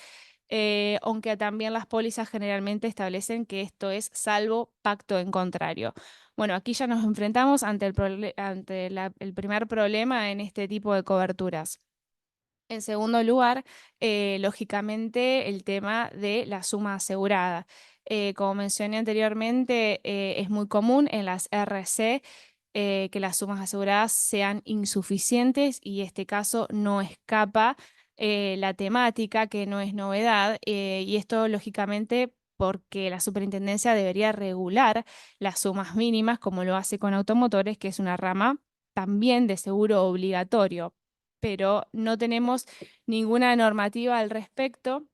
aunque también las pólizas generalmente establecen que esto es salvo pacto en contrario. Bueno, aquí ya nos enfrentamos ante el primer problema en este tipo de coberturas. En segundo lugar, lógicamente, el tema de la suma asegurada. Como mencioné anteriormente, es muy común en las RC que las sumas aseguradas sean insuficientes y este caso no escapa la temática, que no es novedad, y esto lógicamente porque la superintendencia debería regular las sumas mínimas como lo hace con automotores, que es una rama también de seguro obligatorio, pero no tenemos ninguna normativa al respecto.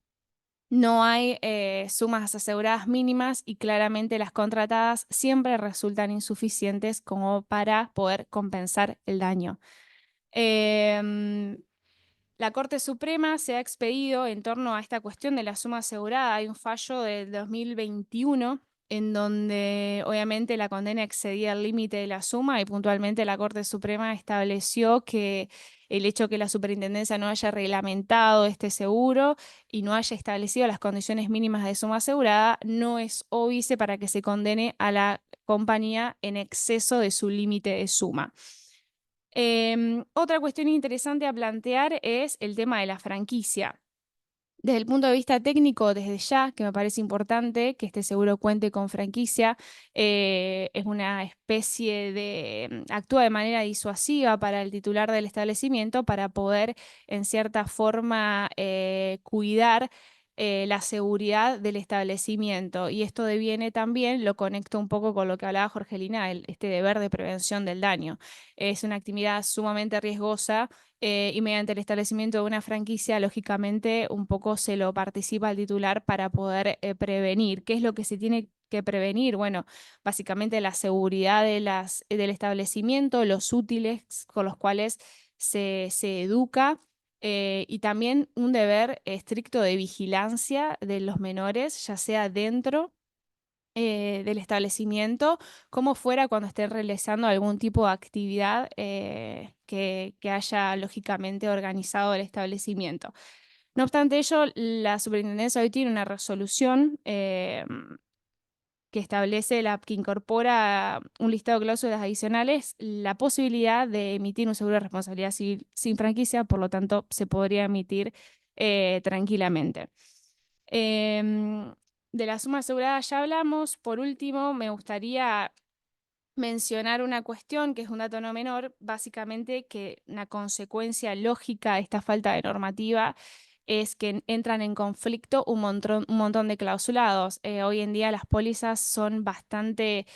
No hay sumas aseguradas mínimas y claramente las contratadas siempre resultan insuficientes como para poder compensar el daño. La Corte Suprema se ha expedido en torno a esta cuestión de la suma asegurada. Hay un fallo del 2021 en donde obviamente la condena excedía el límite de la suma y puntualmente la Corte Suprema estableció que el hecho que la superintendencia no haya reglamentado este seguro y no haya establecido las condiciones mínimas de suma asegurada no es óbice para que se condene a la compañía en exceso de su límite de suma. Otra cuestión interesante a plantear es el tema de la franquicia. Desde el punto de vista técnico, desde ya, que me parece importante que este seguro cuente con franquicia, es una especie de, actúa de manera disuasiva para el titular del establecimiento para poder, en cierta forma, cuidar la seguridad del establecimiento. Y esto deviene también, lo conecto un poco con lo que hablaba Jorgelina, este deber de prevención del daño. Es una actividad sumamente riesgosa y mediante el establecimiento de una franquicia, lógicamente, un poco se lo participa al titular para poder prevenir. ¿Qué es lo que se tiene que prevenir? Bueno, básicamente la seguridad del establecimiento, los útiles con los cuales se educa y también un deber estricto de vigilancia de los menores, ya sea dentro del establecimiento, como fuera cuando estén realizando algún tipo de actividad que haya lógicamente organizado el establecimiento. No obstante ello, la superintendencia hoy tiene una resolución que incorpora un listado de cláusulas adicionales, la posibilidad de emitir un seguro de responsabilidad civil sin franquicia, por lo tanto, se podría emitir tranquilamente. De la suma asegurada ya hablamos. Por último, me gustaría mencionar una cuestión que es un dato no menor, básicamente que una consecuencia lógica de esta falta de normativa es que entran en conflicto un montón de clausulados. Hoy en día las pólizas son bastante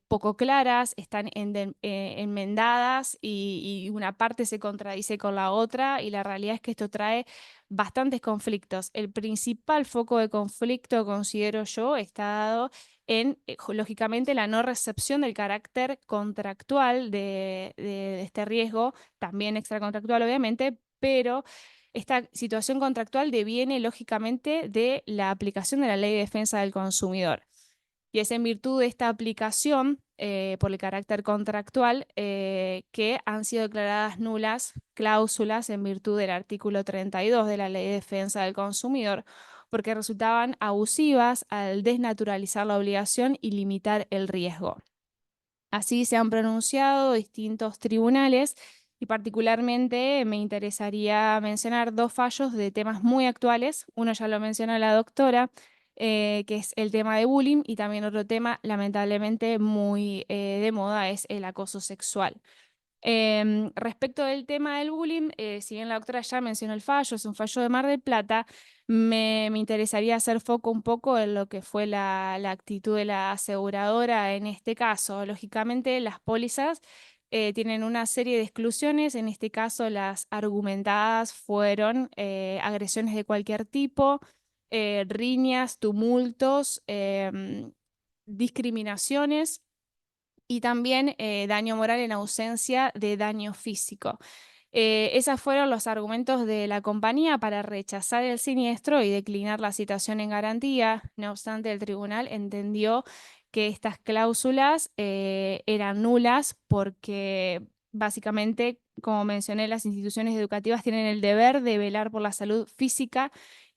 poco claras, están enmendadas y una parte se contradice con la otra y la realidad es que esto trae bastantes conflictos. El principal foco de conflicto, considero yo, está dado en, lógicamente, la no recepción del carácter contractual de este riesgo, también extracontractual, obviamente, pero esta situación contractual deviene, lógicamente, de la aplicación de la Ley de Defensa del Consumidor. Y es en virtud de esta aplicación por el carácter contractual, que han sido declaradas nulas cláusulas en virtud del artículo 32 de la Ley de Defensa del Consumidor, porque resultaban abusivas al desnaturalizar la obligación y limitar el riesgo. Así se han pronunciado distintos tribunales y particularmente me interesaría mencionar dos fallos de temas muy actuales. Uno ya lo mencionó la doctora, que es el tema de bullying, y también otro tema lamentablemente muy de moda es el acoso sexual. Respecto del tema del bullying, si bien la doctora ya mencionó el fallo, es un fallo de Mar del Plata, me interesaría hacer foco un poco en lo que fue la actitud de la aseguradora en este caso. Lógicamente, las pólizas tienen una serie de exclusiones, en este caso las argumentadas fueron agresiones de cualquier tipo, riñas, tumultos, discriminaciones y también daño moral en ausencia de daño físico. Esos fueron los argumentos de la compañía para rechazar el siniestro y declinar la citación en garantía. No obstante, el tribunal entendió que estas cláusulas eran nulas porque básicamente, como mencioné, las instituciones educativas tienen el deber de velar por la salud física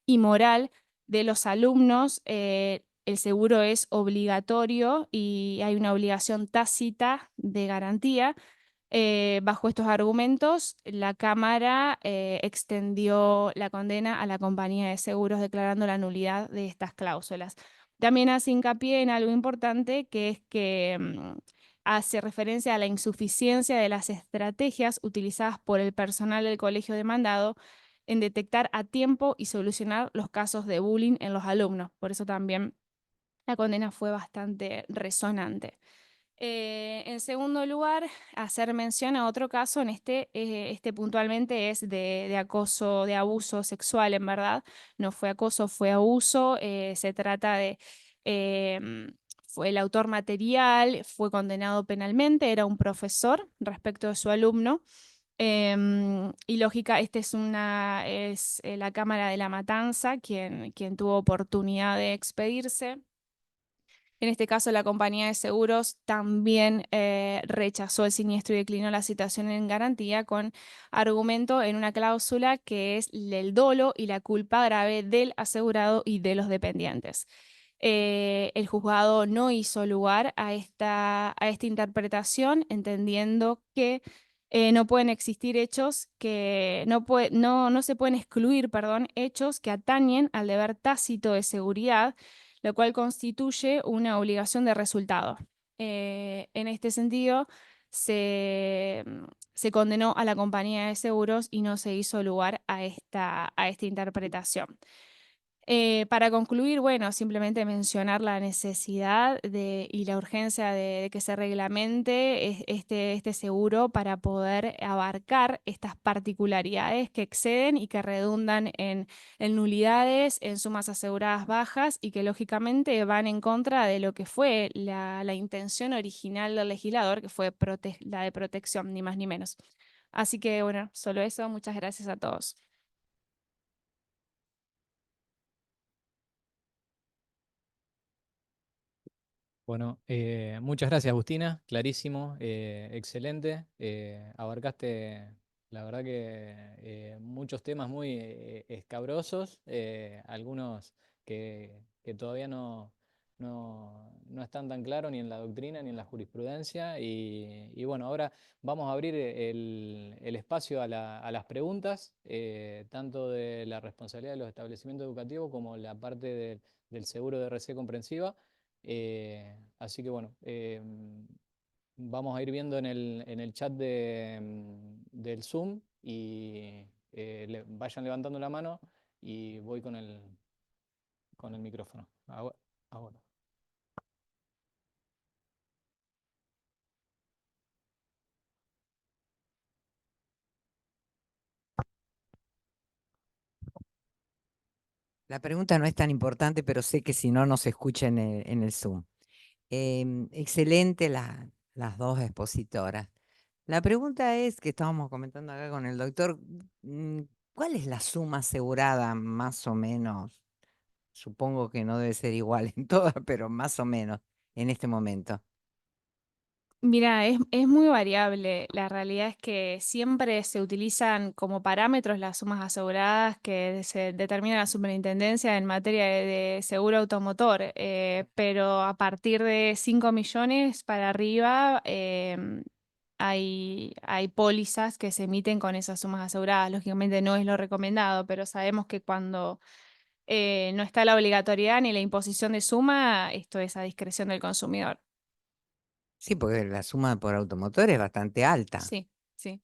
y moral de los alumnos. El seguro es obligatorio y hay una obligación tácita de garantía. Bajo estos argumentos, la Cámara extendió la condena a la compañía de seguros declarando la nulidad de estas cláusulas. También hace hincapié en algo importante, que es que hace referencia a la insuficiencia de las estrategias utilizadas por el personal del colegio demandado en detectar a tiempo y solucionar los casos de bullying en los alumnos. Por eso también la condena fue bastante resonante. En segundo lugar, hacer mención a otro caso, este puntualmente es de acoso, de abuso sexual, en verdad. No fue acoso, fue abuso. Se trata de, fue el autor material, fue condenado penalmente, era un profesor respecto de su alumno. Y lógica, es la Cámara de la Matanza quien tuvo oportunidad de expedirse. En este caso, la compañía de seguros también rechazó el siniestro y declinó la citación en garantía con argumento en una cláusula que es el dolo y la culpa grave del asegurado y de los dependientes. El juzgado no hizo lugar a esta interpretación, entendiendo que no pueden existir hechos que no se pueden excluir, perdón, hechos que atañen al deber tácito de seguridad, lo cual constituye una obligación de resultado. En este sentido, se condenó a la compañía de seguros y no se hizo lugar a esta interpretación. Para concluir, bueno, simplemente mencionar la necesidad y la urgencia de que se reglamente este seguro para poder abarcar estas particularidades que exceden y que redundan en nulidades, en sumas aseguradas bajas y que lógicamente van en contra de lo que fue la intención original del legislador, que fue la de protección, ni más ni menos. Así que bueno, solo eso. Muchas gracias a todos. Bueno, muchas gracias, Agustina, clarísimo, excelente. Abarcaste, la verdad que muchos temas muy escabrosos, algunos que todavía no están tan claros ni en la doctrina ni en la jurisprudencia. Y bueno, ahora vamos a abrir el espacio a las preguntas, tanto de la responsabilidad de los establecimientos educativos como la parte del seguro de RC comprensiva. Así que bueno, vamos a ir viendo en el chat del Zoom y vayan levantando la mano y voy con el micrófono. Ahora. La pregunta no es tan importante, pero sé que si no, se escucha en el Zoom. Excelente las dos expositoras. La pregunta es, que estábamos comentando acá con el doctor, ¿cuál es la suma asegurada más o menos? Supongo que no debe ser igual en todas, pero más o menos en este momento. Mira, es muy variable. La realidad es que siempre se utilizan como parámetros las sumas aseguradas que se determina la superintendencia en materia de seguro automotor, pero a partir de 5 millones para arriba hay pólizas que se emiten con esas sumas aseguradas. Lógicamente no es lo recomendado, pero sabemos que cuando no está la obligatoriedad ni la imposición de suma, esto es a discreción del consumidor. Sí, porque la suma por automotor es bastante alta, Sí, sí.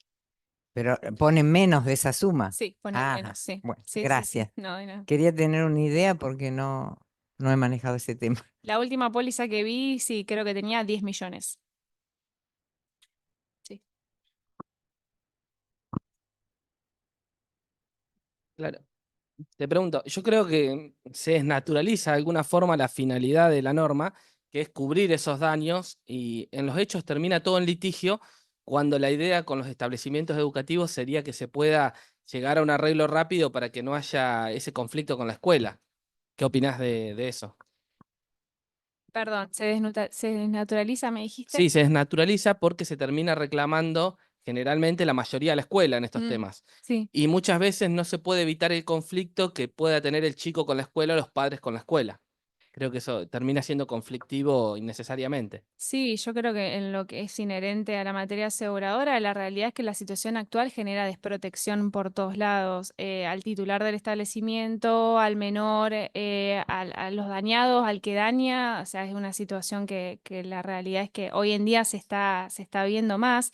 pero ponen menos de esa suma. Sí, ponen Ah, menos, sí. bueno, Sí, sí, gracias. sí. No, no. Quería tener una idea porque no he manejado ese tema. La última póliza que vi, sí, creo que tenía 10 millones. Sí. Claro. Te pregunto, yo creo que se desnaturaliza de alguna forma la finalidad de la norma, que es cubrir esos daños, y en los hechos termina todo en litigio, cuando la idea con los establecimientos educativos sería que se pueda llegar a un arreglo rápido para que no haya ese conflicto con la escuela. ¿Qué opinás de eso? Perdón, se desnaturaliza, me dijiste. Sí, se desnaturaliza porque se termina reclamando generalmente la mayoría de la escuela en estos Mm, temas. sí. Y muchas veces no se puede evitar el conflicto que pueda tener el chico con la escuela o los padres con la escuela. Creo que eso termina siendo conflictivo innecesariamente. Sí, yo creo que en lo que es inherente a la materia aseguradora, la realidad es que la situación actual genera desprotección por todos lados, al titular del establecimiento, al menor, a los dañados, al que daña, o sea, es una situación que la realidad es que hoy en día se está viendo más,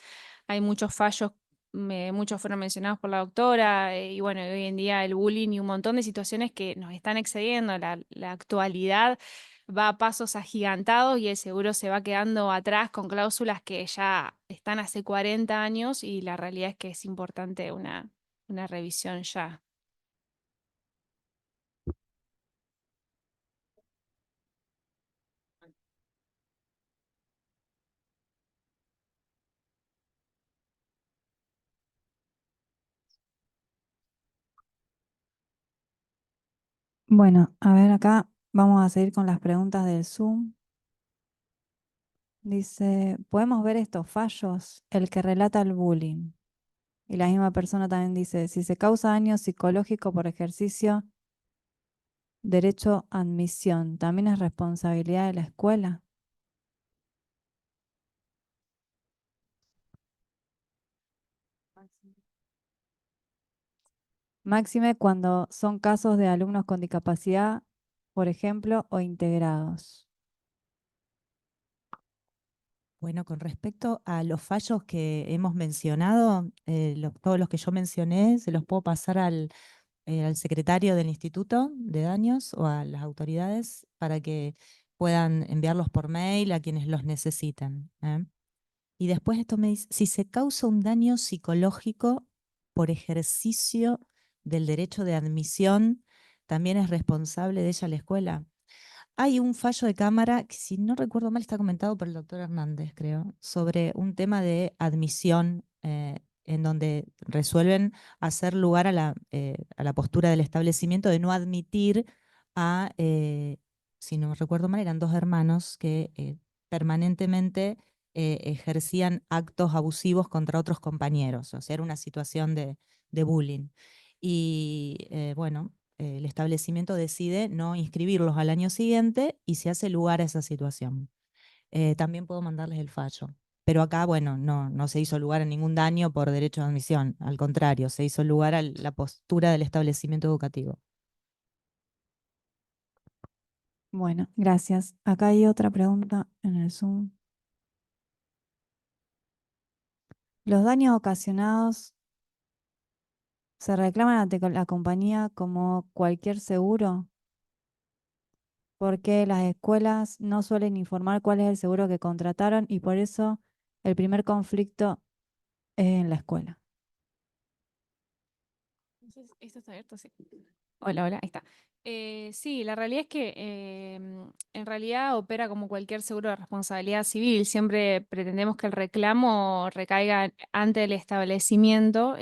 hay muchos fallos, muchos fueron mencionados por la doctora, y bueno, hoy en día el bullying y un montón de situaciones que nos están excediendo, la actualidad va a pasos agigantados y el seguro se va quedando atrás con cláusulas que ya están hace 40 años y la realidad es que es importante una revisión ya. Bueno, a ver acá vamos a seguir con las preguntas del Zoom. Dice, ¿podemos ver estos fallos? El que relata el bullying. Y la misma persona también dice, si se causa daño psicológico por ejercicio, derecho a admisión, ¿también es responsabilidad de la escuela? Máxime cuando son casos de alumnos con discapacidad, por ejemplo, o integrados. Bueno, con respecto a los fallos que hemos mencionado, todos los que yo mencioné, se los puedo pasar al secretario del Instituto de Daños o a las autoridades para que puedan enviarlos por mail a quienes los necesiten. Y después esto me dice, si se causa un daño psicológico por ejercicio del derecho de admisión, ¿también es responsable de ella la escuela? Hay un fallo de cámara que, si no recuerdo mal, está comentado por el doctor Hernández, creo, sobre un tema de admisión en donde resuelven hacer lugar a la postura del establecimiento de no admitir a, si no recuerdo mal, eran dos hermanos que permanentemente ejercían actos abusivos contra otros compañeros, o sea, era una situación de bullying. Y bueno, el establecimiento decide no inscribirlos al año siguiente y se hace lugar a esa situación. También puedo mandarles el fallo. Pero acá, bueno, no se hizo lugar a ningún daño por derecho de admisión. Al contrario, se hizo lugar a la postura del establecimiento educativo. Bueno, gracias. Acá hay otra pregunta en el Zoom. ¿Los daños ocasionados se reclaman ante la compañía como cualquier seguro? Porque las escuelas no suelen informar cuál es el seguro que contrataron y por eso el primer conflicto es en la escuela. ¿Esto está abierto? Sí. Hola, hola, ahí está. Sí, la realidad es que en realidad opera como cualquier seguro de responsabilidad civil. Siempre pretendemos que el reclamo recaiga ante el establecimiento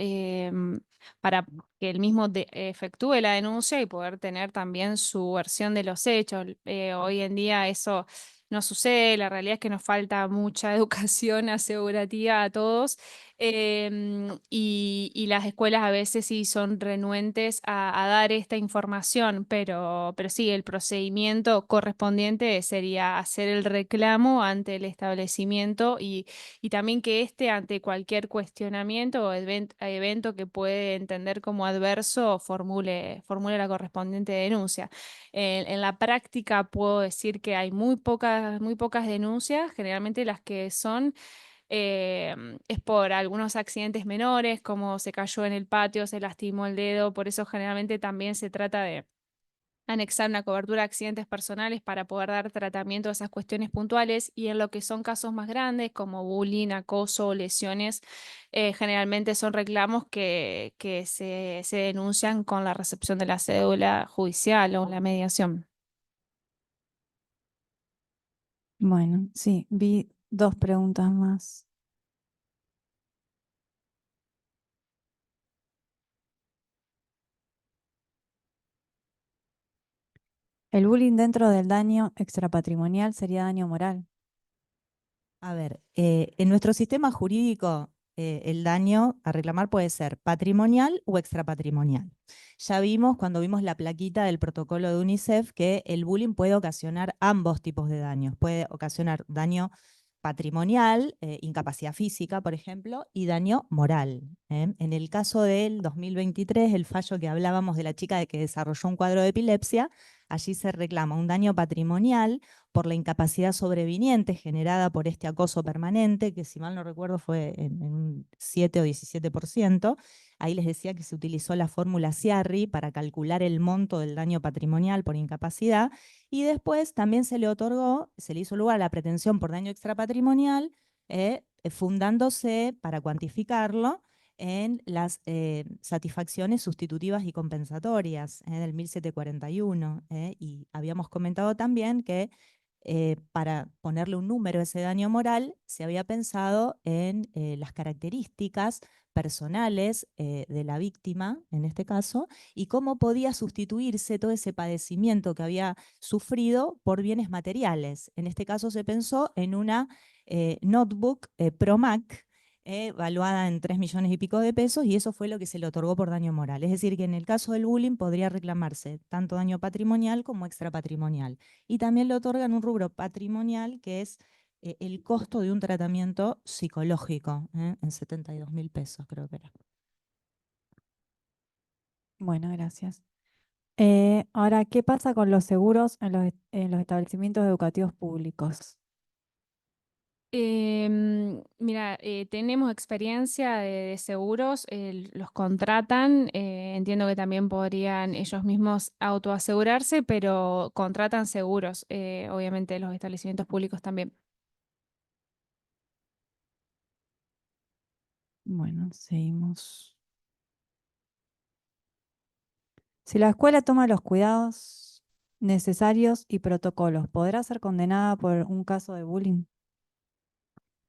para que el mismo efectúe la denuncia y poder tener también su versión de los hechos. Hoy en día eso no sucede. La realidad es que nos falta mucha educación asegurativa a todos. Y las escuelas a veces sí son renuentes a dar esta información, pero sí, el procedimiento correspondiente sería hacer el reclamo ante el establecimiento y también que éste, ante cualquier cuestionamiento o evento que puede entender como adverso, formule la correspondiente denuncia. En la práctica puedo decir que hay muy pocas denuncias, generalmente las que son es por algunos accidentes menores, como se cayó en el patio, se lastimó el dedo, por eso generalmente también se trata de anexar una cobertura de accidentes personales para poder dar tratamiento a esas cuestiones puntuales, y en lo que son casos más grandes como bullying, acoso, lesiones, generalmente son reclamos que se denuncian con la recepción de la cédula judicial o la mediación. Bueno, sí, vi dos preguntas más. ¿El bullying dentro del daño extrapatrimonial sería daño moral? A ver, en nuestro sistema jurídico, el daño a reclamar puede ser patrimonial o extrapatrimonial. Ya vimos cuando vimos la plaquita del protocolo de UNICEF que el bullying puede ocasionar ambos tipos de daños. Puede ocasionar daño patrimonial, incapacidad física, por ejemplo, y daño moral. En el caso del 2023, el fallo que hablábamos de la chica de que desarrolló un cuadro de epilepsia, allí se reclama un daño patrimonial por la incapacidad sobreviniente generada por este acoso permanente, que si mal no recuerdo fue en un 7 o 17%. Ahí les decía que se utilizó la fórmula Ciarri para calcular el monto del daño patrimonial por incapacidad, y después también se le hizo lugar a la pretensión por daño extrapatrimonial, fundándose para cuantificarlo en las satisfacciones sustitutivas y compensatorias del 1741. Y habíamos comentado también que para ponerle un número a ese daño moral, se había pensado en las características personales de la víctima, en este caso, y cómo podía sustituirse todo ese padecimiento que había sufrido por bienes materiales. En este caso se pensó en una notebook Pro Mac, valuada en 3 millones y pico de pesos, y eso fue lo que se le otorgó por daño moral. Es decir, que en el caso del bullying podría reclamarse tanto daño patrimonial como extrapatrimonial. Y también le otorgan un rubro patrimonial que es el costo de un tratamiento psicológico, en 72.000 pesos, creo que era. Bueno, gracias. Ahora, ¿qué pasa con los seguros en los establecimientos educativos públicos? Mira, tenemos experiencia de seguros, los contratan, entiendo que también podrían ellos mismos autoasegurarse, pero contratan seguros, obviamente los establecimientos públicos también. Bueno, seguimos. Si la escuela toma los cuidados necesarios y protocolos, ¿podrá ser condenada por un caso de bullying?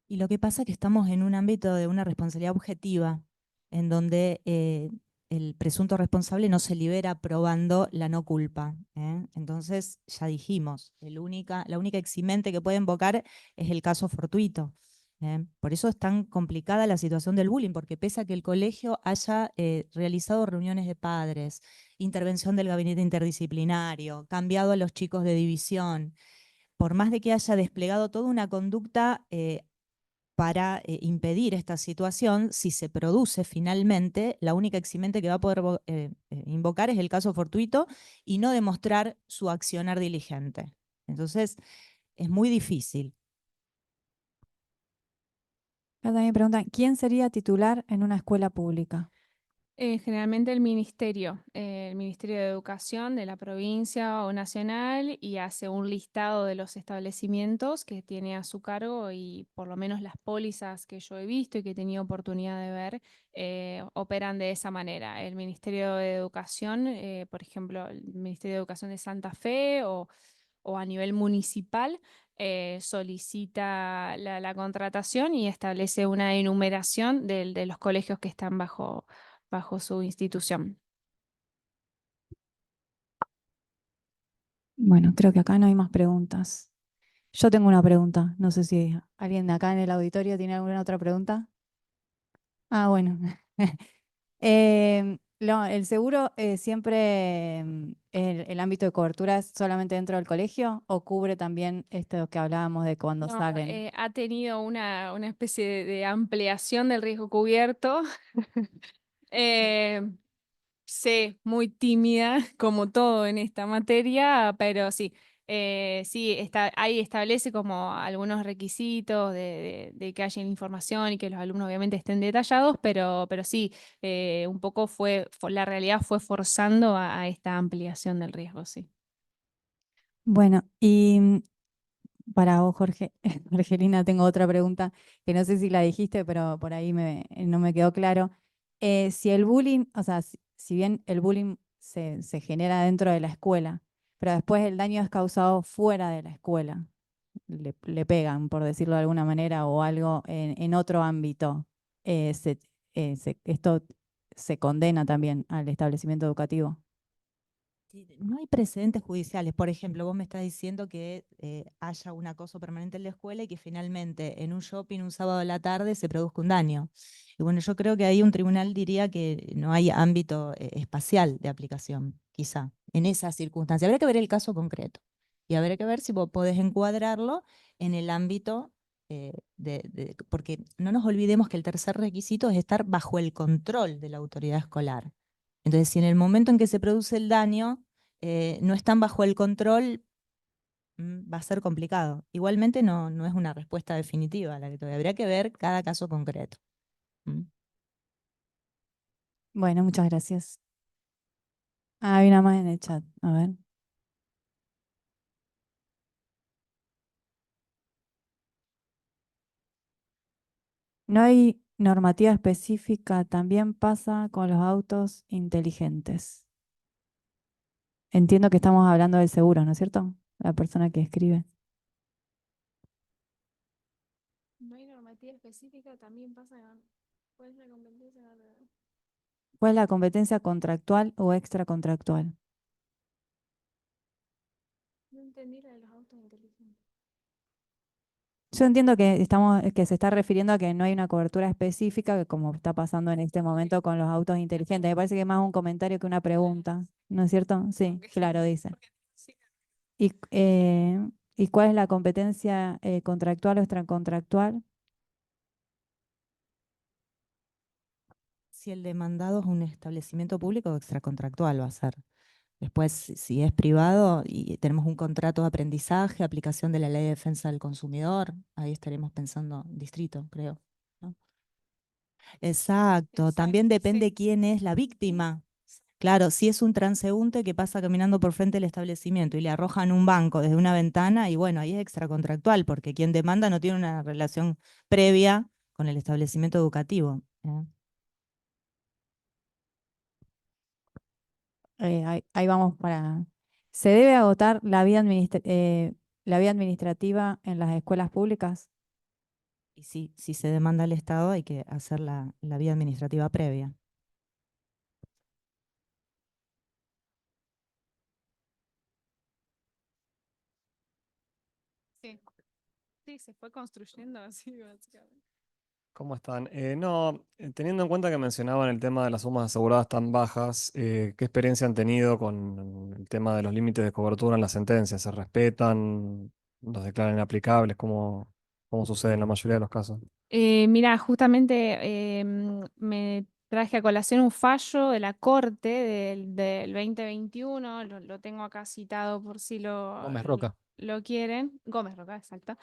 Y lo que pasa es que estamos en un ámbito de una responsabilidad objetiva, en donde el presunto responsable no se libera probando la no culpa. Entonces, ya dijimos, la única eximente que puede invocar es el caso fortuito. Por eso es tan complicada la situación del bullying, porque pese a que el colegio haya realizado reuniones de padres, intervención del gabinete interdisciplinario, cambiado a los chicos de división, por más de que haya desplegado toda una conducta para impedir esta situación, si se produce finalmente, la única eximente que va a poder invocar es el caso fortuito y no demostrar su accionar diligente. Entonces, es muy difícil. Acá también preguntan, ¿quién sería titular en una escuela pública? Generalmente el Ministerio de Educación de la provincia o nacional, y hace un listado de los establecimientos que tiene a su cargo, y por lo menos las pólizas que yo he visto y que he tenido oportunidad de ver, operan de esa manera. El Ministerio de Educación, por ejemplo, el Ministerio de Educación de Santa Fe o a nivel municipal, solicita la contratación y establece una enumeración de los colegios que están bajo su institución. Bueno, creo que acá no hay más preguntas. Yo tengo una pregunta. No sé si alguien de acá en el auditorio tiene alguna otra pregunta. Ah, bueno. El seguro siempre, el ámbito de cobertura es solamente dentro del colegio o cubre también esto que hablábamos de cuando No, salen. ha tenido una especie de ampliación del riesgo cubierto. Eh, Sí, muy tímida, como todo en esta materia, pero sí, sí, ahí establece como algunos requisitos de que haya información y que los alumnos obviamente estén detallados, pero sí, un poco la realidad fue forzando a esta ampliación del riesgo, sí. Bueno, y para vos, Jorge, Jorgelina, tengo otra pregunta que no sé si la dijiste, pero por ahí no me quedó claro. Si el bullying, o sea, si bien el bullying se genera dentro de la escuela, pero después el daño es causado fuera de la escuela, le pegan, por decirlo de alguna manera, o algo en otro ámbito, esto se condena también al establecimiento educativo. Sí, no hay precedentes judiciales. Por ejemplo, vos me estás diciendo que haya un acoso permanente en la escuela y que finalmente en un shopping un sábado a la tarde se produzca un daño. Y bueno, yo creo que ahí un tribunal diría que no hay ámbito espacial de aplicación, quizá, en esa circunstancia. Habría que ver el caso concreto y habría que ver si vos podés encuadrarlo en el ámbito porque no nos olvidemos que el tercer requisito es estar bajo el control de la autoridad escolar. Entonces, si en el momento en que se produce el daño no están bajo el control, va a ser complicado. Igualmente no es una respuesta definitiva la que te doy. Habría que ver cada caso concreto. ¿Mm? Bueno, muchas gracias. Ah, hay una más en el chat. A ver. No hay normativa específica, también pasa con los autos inteligentes. Entiendo que estamos hablando del seguro, ¿no es cierto? La persona que escribe. No hay normativa específica, también pasa ¿cuál es la competencia? ¿Cuál es la competencia contractual o extracontractual? No entendí la de los autos inteligentes. Yo entiendo que se está refiriendo a que no hay una cobertura específica, que como está pasando en este momento con los autos inteligentes. Me parece que es más un comentario que una pregunta, ¿no es cierto? Sí, Ok. claro, dice. Porque sí, ¿Y, eh, ¿y cuál es la competencia contractual o extracontractual? Si el demandado es un establecimiento público o extracontractual va a ser. Después, si es privado y tenemos un contrato de aprendizaje, aplicación de la Ley de Defensa del Consumidor, ahí estaremos pensando distrito, creo, ¿no? Exacto, también exacto, depende sí. quién es la víctima. Claro, si es un transeúnte que pasa caminando por frente del establecimiento y le arrojan un banco desde una ventana, y bueno, ahí es extracontractual, porque quien demanda no tiene una relación previa con el establecimiento educativo. Ahí vamos para... ¿Se debe agotar la vía administrativa en las escuelas públicas? Y si se demanda al Estado, hay que hacer la vía administrativa previa. Sí, sí, se fue construyendo así, básicamente. ¿Cómo están? No, teniendo en cuenta que mencionaban el tema de las sumas aseguradas tan bajas, ¿qué experiencia han tenido con el tema de los límites de cobertura en las sentencias? ¿Se respetan? ¿Los declaran inaplicables? ¿Cómo sucede en la mayoría de los casos? Mira, justamente me traje a colación un fallo de la Corte del 2021, lo tengo acá citado por si Gómez Roca. lo quieren. Gómez Roca, exacto.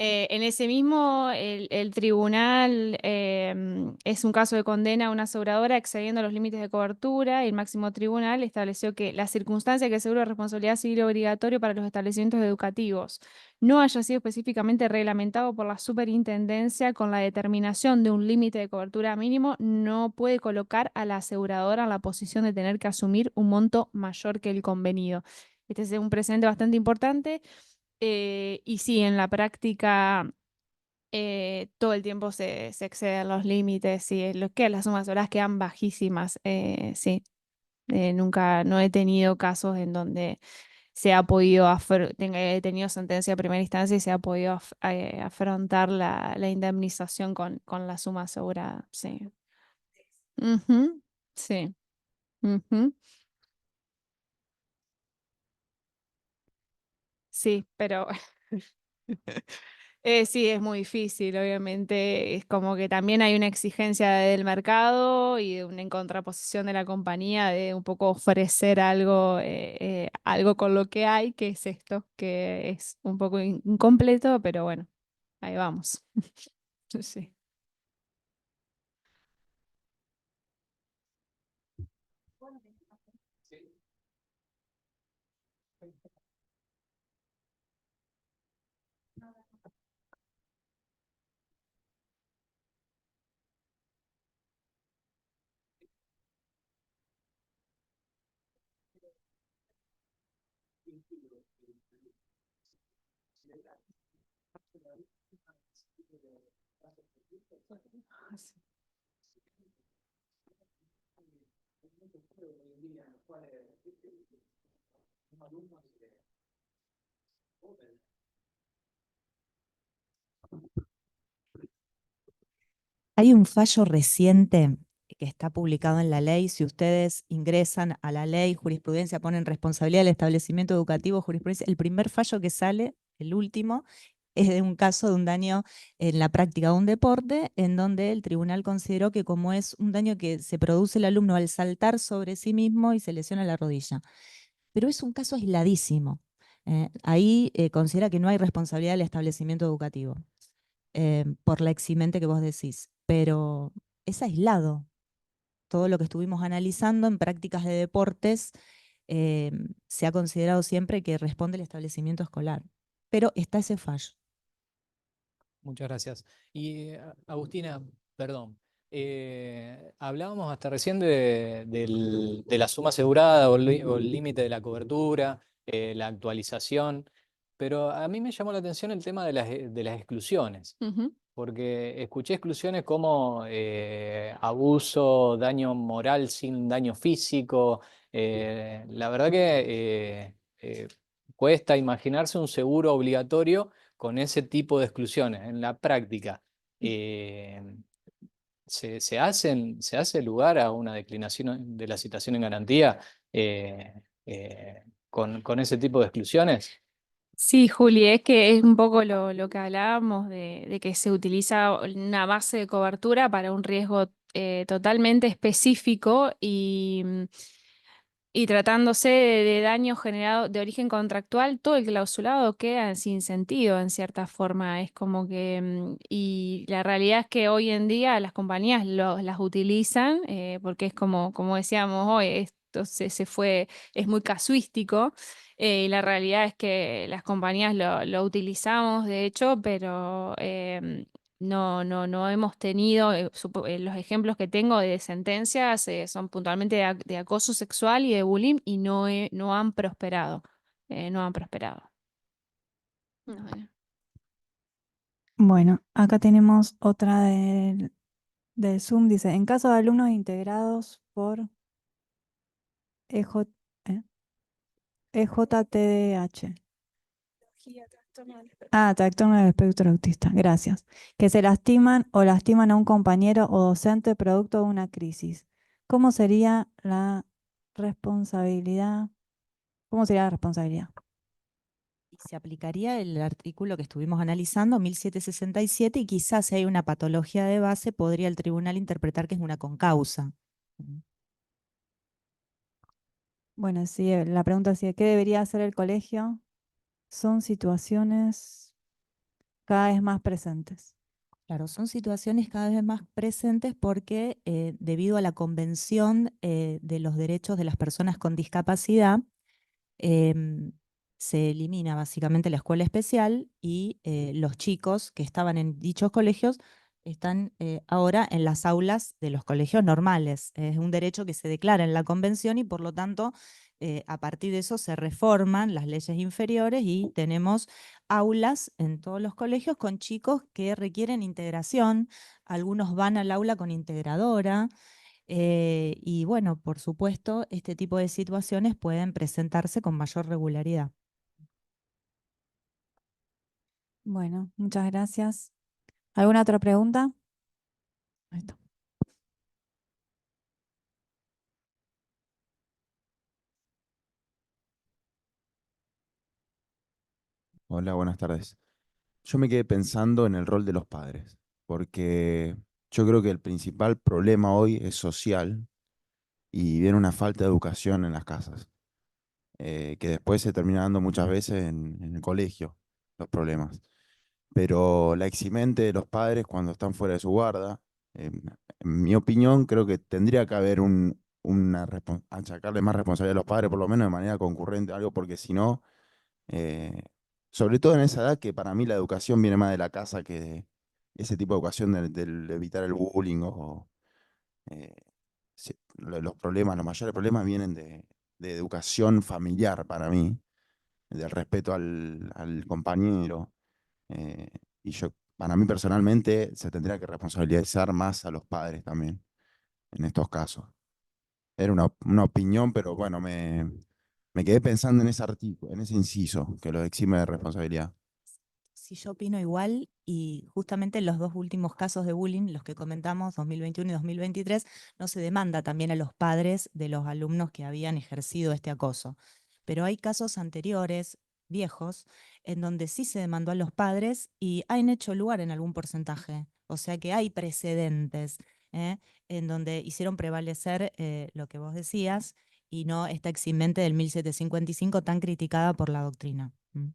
En ese mismo, el tribunal es un caso de condena a una aseguradora excediendo los límites de cobertura y el máximo tribunal estableció que la circunstancia que el seguro de responsabilidad civil obligatorio para los establecimientos educativos no haya sido específicamente reglamentado por la superintendencia con la determinación de un límite de cobertura mínimo no puede colocar a la aseguradora en la posición de tener que asumir un monto mayor que el convenido. Este es un precedente bastante importante. Y sí, en la práctica todo el tiempo se exceden los límites y las sumas horas quedan bajísimas. Sí. Nunca, no he tenido casos en donde se ha podido he tenido sentencia de primera instancia y se ha podido afrontar la indemnización con la suma asegurada. Sí. Ujú, sí. Ujú. Sí, pero sí, es muy difícil, obviamente. Es como que también hay una exigencia del mercado y de una en contraposición de la compañía de un poco ofrecer algo con lo que hay, que es esto, que es un poco incompleto, pero bueno, ahí vamos. Sí. Hay un fallo reciente que está publicado en la ley. Si ustedes ingresan a la ley, jurisprudencia, ponen responsabilidad del establecimiento educativo, jurisprudencia, el primer fallo que sale, el último, es de un caso de un daño en la práctica de un deporte, en donde el tribunal consideró que como es un daño que se produce el alumno al saltar sobre sí mismo y se lesiona la rodilla. Pero es un caso aisladísimo. Ahí considera que no hay responsabilidad del establecimiento educativo. Por la eximente que vos decís, pero es aislado. Todo lo que estuvimos analizando en prácticas de deportes se ha considerado siempre que responde el establecimiento escolar, pero está ese fallo. Muchas gracias. Y Agustina, perdón, hablábamos hasta recién de la suma asegurada o el límite de la cobertura, la actualización, pero a mí me llamó la atención el tema de las exclusiones, Ujú. porque escuché exclusiones como abuso, daño moral sin daño físico. La verdad que cuesta imaginarse un seguro obligatorio con ese tipo de exclusiones. En la práctica, eh, se hace lugar a una declinación de la citación en garantía con ese tipo de exclusiones? Sí, Juli, es que es un poco lo que hablábamos de que se utiliza una base de cobertura para un riesgo totalmente específico y tratándose de daño generado de origen contractual, todo el clausulado queda sin sentido en cierta forma. Es como que, y la realidad es que hoy en día las compañías las utilizan porque es como decíamos hoy, esto es muy casuístico. Y la realidad es que las compañías lo utilizamos, de hecho, pero no hemos tenido, los ejemplos que tengo de sentencias son puntualmente de acoso sexual y de bullying y no han prosperado. No han prosperado. No, Bueno, acá tenemos otra del Zoom. Dice, en caso de alumnos integrados por EJ, ¿eh? EJTDH. Ah, trastorno del espectro autista, gracias. Que se lastiman o lastiman a un compañero o docente producto de una crisis. ¿Cómo sería la responsabilidad? ¿Cómo sería la responsabilidad? Y se aplicaría el artículo que estuvimos analizando, 1767, y quizás si hay una patología de base, podría el tribunal interpretar que es una concausa. Bueno, sí, la pregunta sigue, ¿qué debería hacer el colegio? Son situaciones cada vez más presentes. Claro, son situaciones cada vez más presentes porque debido a la Convención de los Derechos de las Personas con Discapacidad, em, se elimina básicamente la escuela especial y los chicos que estaban en dichos colegios están ahora en las aulas de los colegios normales. Es un derecho que se declara en la Convención y por lo tanto a partir de eso se reforman las leyes inferiores y tenemos aulas en todos los colegios con chicos que requieren integración. Algunos van al aula con integradora. Y bueno, por supuesto, este tipo de situaciones pueden presentarse con mayor regularidad. Bueno, muchas gracias. ¿Alguna otra pregunta? Ahí está. Hola, buenas tardes. Yo me quedé pensando en el rol de los padres, porque yo creo que el principal problema hoy es social y viene una falta de educación en las casas, que después se termina dando muchas veces en el colegio, los problemas. Pero la eximente de los padres cuando están fuera de su guarda, en mi opinión, creo que tendría que haber achacarle más responsabilidad a los padres, por lo menos de manera concurrente, algo, porque si no eh, sobre todo en esa edad que para mí la educación viene más de la casa que de ese tipo de educación del evitar el bullying o eh, los problemas, los mayores problemas vienen de educación familiar para mí, del respeto al compañero. eh, y yo, para mí personalmente, se tendría que responsabilizar más a los padres también en estos casos. Era una opinión, pero bueno, me quedé pensando en ese artículo, en ese inciso que lo exime de responsabilidad. Sí, yo opino igual y justamente en los dos últimos casos de bullying, los que comentamos, 2021 y 2023, no se demanda también a los padres de los alumnos que habían ejercido este acoso. Pero hay casos anteriores, viejos, en donde sí se demandó a los padres y han hecho lugar en algún porcentaje. O sea que hay precedentes, ¿eh? En donde hicieron prevalecer lo que vos decías y no esta eximente del 1755 tan criticada por la doctrina. ¿Mm?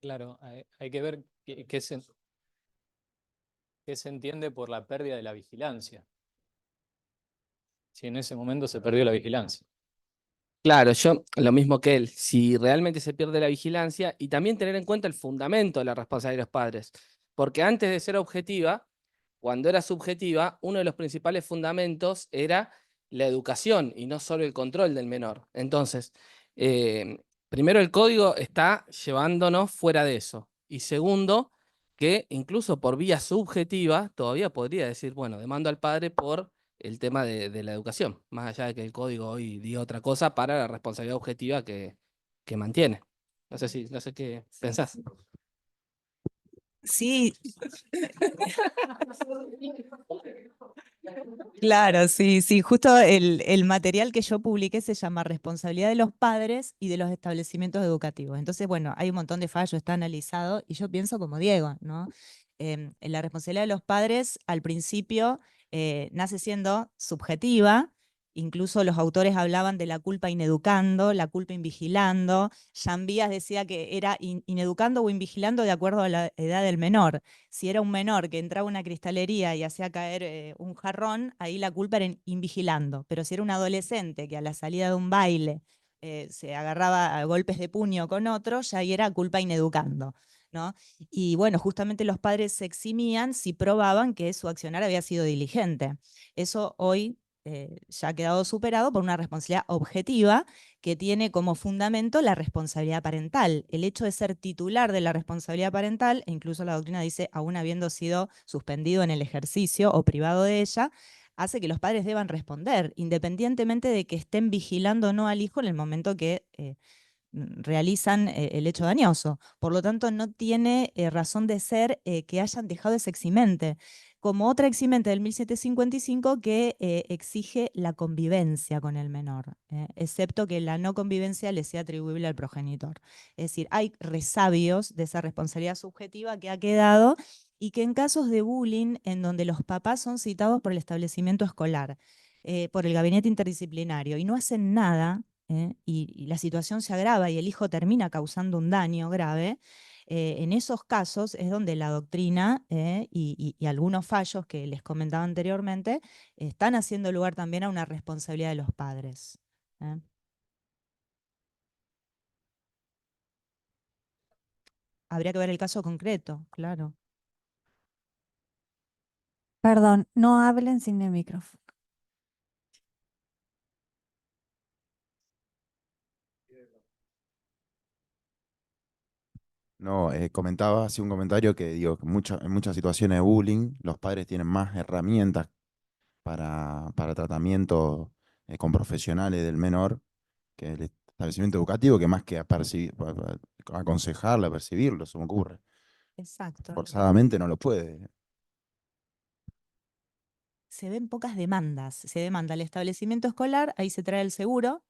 Claro, hay que ver qué se entiende por la pérdida de la vigilancia. Si en ese momento se perdió la vigilancia. Claro, yo lo mismo que él, si realmente se pierde la vigilancia y también tener en cuenta el fundamento de la responsabilidad de los padres, porque antes de ser objetiva, cuando era subjetiva, uno de los principales fundamentos era la educación y no solo el control del menor. Entonces, primero el código está llevándonos fuera de eso. Y segundo, que incluso por vía subjetiva todavía podría decir, bueno, demando al padre por el tema de la educación, más allá de que el código hoy diga otra cosa para la responsabilidad objetiva que mantiene. No sé qué pensás. Sí, claro, sí, sí. Justo el material que yo publiqué se llama Responsabilidad de los padres y de los establecimientos educativos. Entonces, bueno, hay un montón de fallos, está analizado y yo pienso como Diego, ¿no? En la responsabilidad de los padres al principio nace siendo subjetiva. Incluso los autores hablaban de la culpa ineducando, la culpa invigilando. Jean Vías decía que era ineducando o invigilando de acuerdo a la edad del menor. Si era un menor que entraba a una cristalería y hacía caer un jarrón, ahí la culpa era en invigilando. Pero si era un adolescente que a la salida de un baile se agarraba a golpes de puño con otro, ya ahí era culpa ineducando, ¿no? Y bueno, justamente los padres se eximían si probaban que su accionar había sido diligente. Eso hoy ya ha quedado superado por una responsabilidad objetiva que tiene como fundamento la responsabilidad parental. El hecho de ser titular de la responsabilidad parental, e incluso la doctrina dice, aún habiendo sido suspendido en el ejercicio o privado de ella, hace que los padres deban responder, independientemente de que estén vigilando o no al hijo en el momento que realizan el hecho dañoso. Por lo tanto, no tiene razón de ser que hayan dejado ese eximente, como otra eximente del 1755 que exige la convivencia con el menor, excepto que la no convivencia le sea atribuible al progenitor. Es decir, hay resabios de esa responsabilidad subjetiva que ha quedado y que en casos de bullying, en donde los papás son citados por el establecimiento escolar, por el gabinete interdisciplinario, y no hacen nada, y la situación se agrava y el hijo termina causando un daño grave, en esos casos es donde la doctrina y algunos fallos que les comentaba anteriormente están haciendo lugar también a una responsabilidad de los padres. ¿Eh? Habría que ver el caso concreto, claro. Perdón, no hablen sin el micrófono. No, comentaba, hacía un comentario que digo, que en muchas situaciones de bullying, los padres tienen más herramientas para tratamiento con profesionales del menor, que el establecimiento educativo, que más que aconsejarle, a percibirlo, se me ocurre. Exacto. Forzadamente no lo puede. Se ven pocas demandas. Se demanda el establecimiento escolar, ahí se trae el seguro,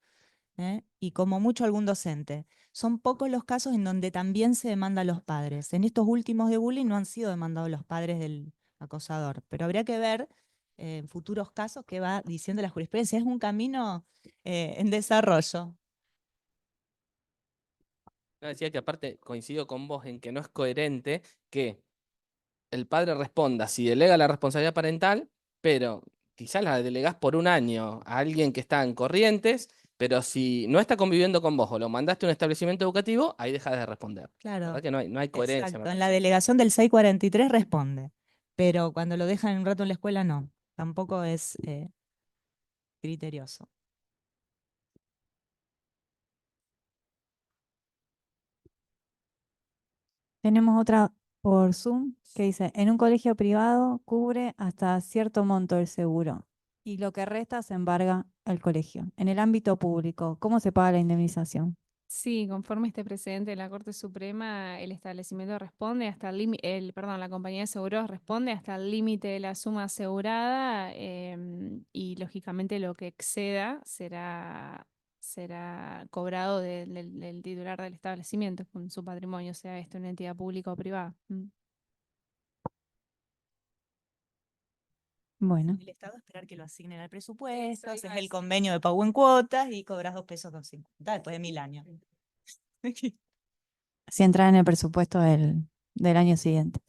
y como mucho algún docente. Son pocos los casos en donde también se demanda a los padres. En estos últimos de bullying no han sido demandados los padres del acosador, pero habría que ver en futuros casos qué va diciendo la jurisprudencia. Es un camino en desarrollo. No, decía que aparte coincido con vos en que no es coherente que el padre responda si delega la responsabilidad parental, pero quizás la delegás por un año a alguien que está en Corrientes, pero si no está conviviendo con vos o lo mandaste a un establecimiento educativo, ahí dejas de responder. La Claro, verdad que no hay coherencia. me exacto. En la parece. delegación del 643 responde, pero cuando lo dejan un rato en la escuela no. Tampoco es criterioso. Tenemos otra por Zoom que dice, en un colegio privado cubre hasta cierto monto el seguro y lo que resta se embarga el colegio. En el ámbito público, ¿cómo se paga la indemnización? Sí, conforme este precedente de la Corte Suprema, el establecimiento responde hasta el límite, perdón, la compañía de seguros responde hasta el límite de la suma asegurada, y lógicamente lo que exceda será cobrado del titular del establecimiento con su patrimonio, sea esto una entidad pública o privada. Bueno, El Estado esperar que lo asignen al presupuesto, haces el convenio de pago en cuotas y cobras 2,50 pesos después de 1000 años. si entra en el presupuesto del año siguiente.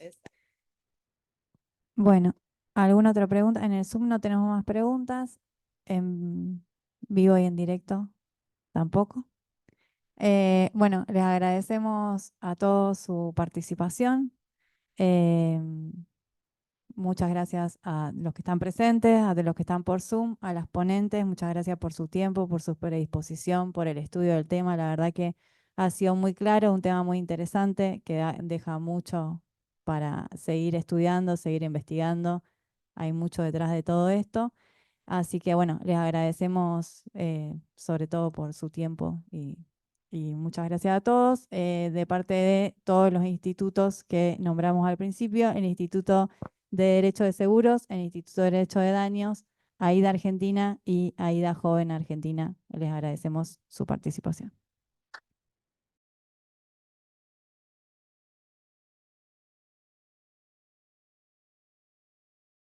Bueno, ¿alguna otra pregunta? En el Zoom no tenemos más preguntas. En vivo y en directo tampoco. Bueno, les agradecemos a todos su participación. Muchas gracias a los que están presentes, a los que están por Zoom, a las ponentes. Muchas gracias por su tiempo, por su predisposición, por el estudio del tema. La verdad que ha sido muy claro, un tema muy interesante que deja mucho para seguir estudiando, seguir investigando. Hay mucho detrás de todo esto. Así que bueno, les agradecemos sobre todo por su tiempo y muchas gracias a todos. De parte de todos los institutos que nombramos al principio, el Instituto de Derecho de Seguros, el Instituto de Derecho de Daños, AIDA Argentina y AIDA Joven Argentina, les agradecemos su participación.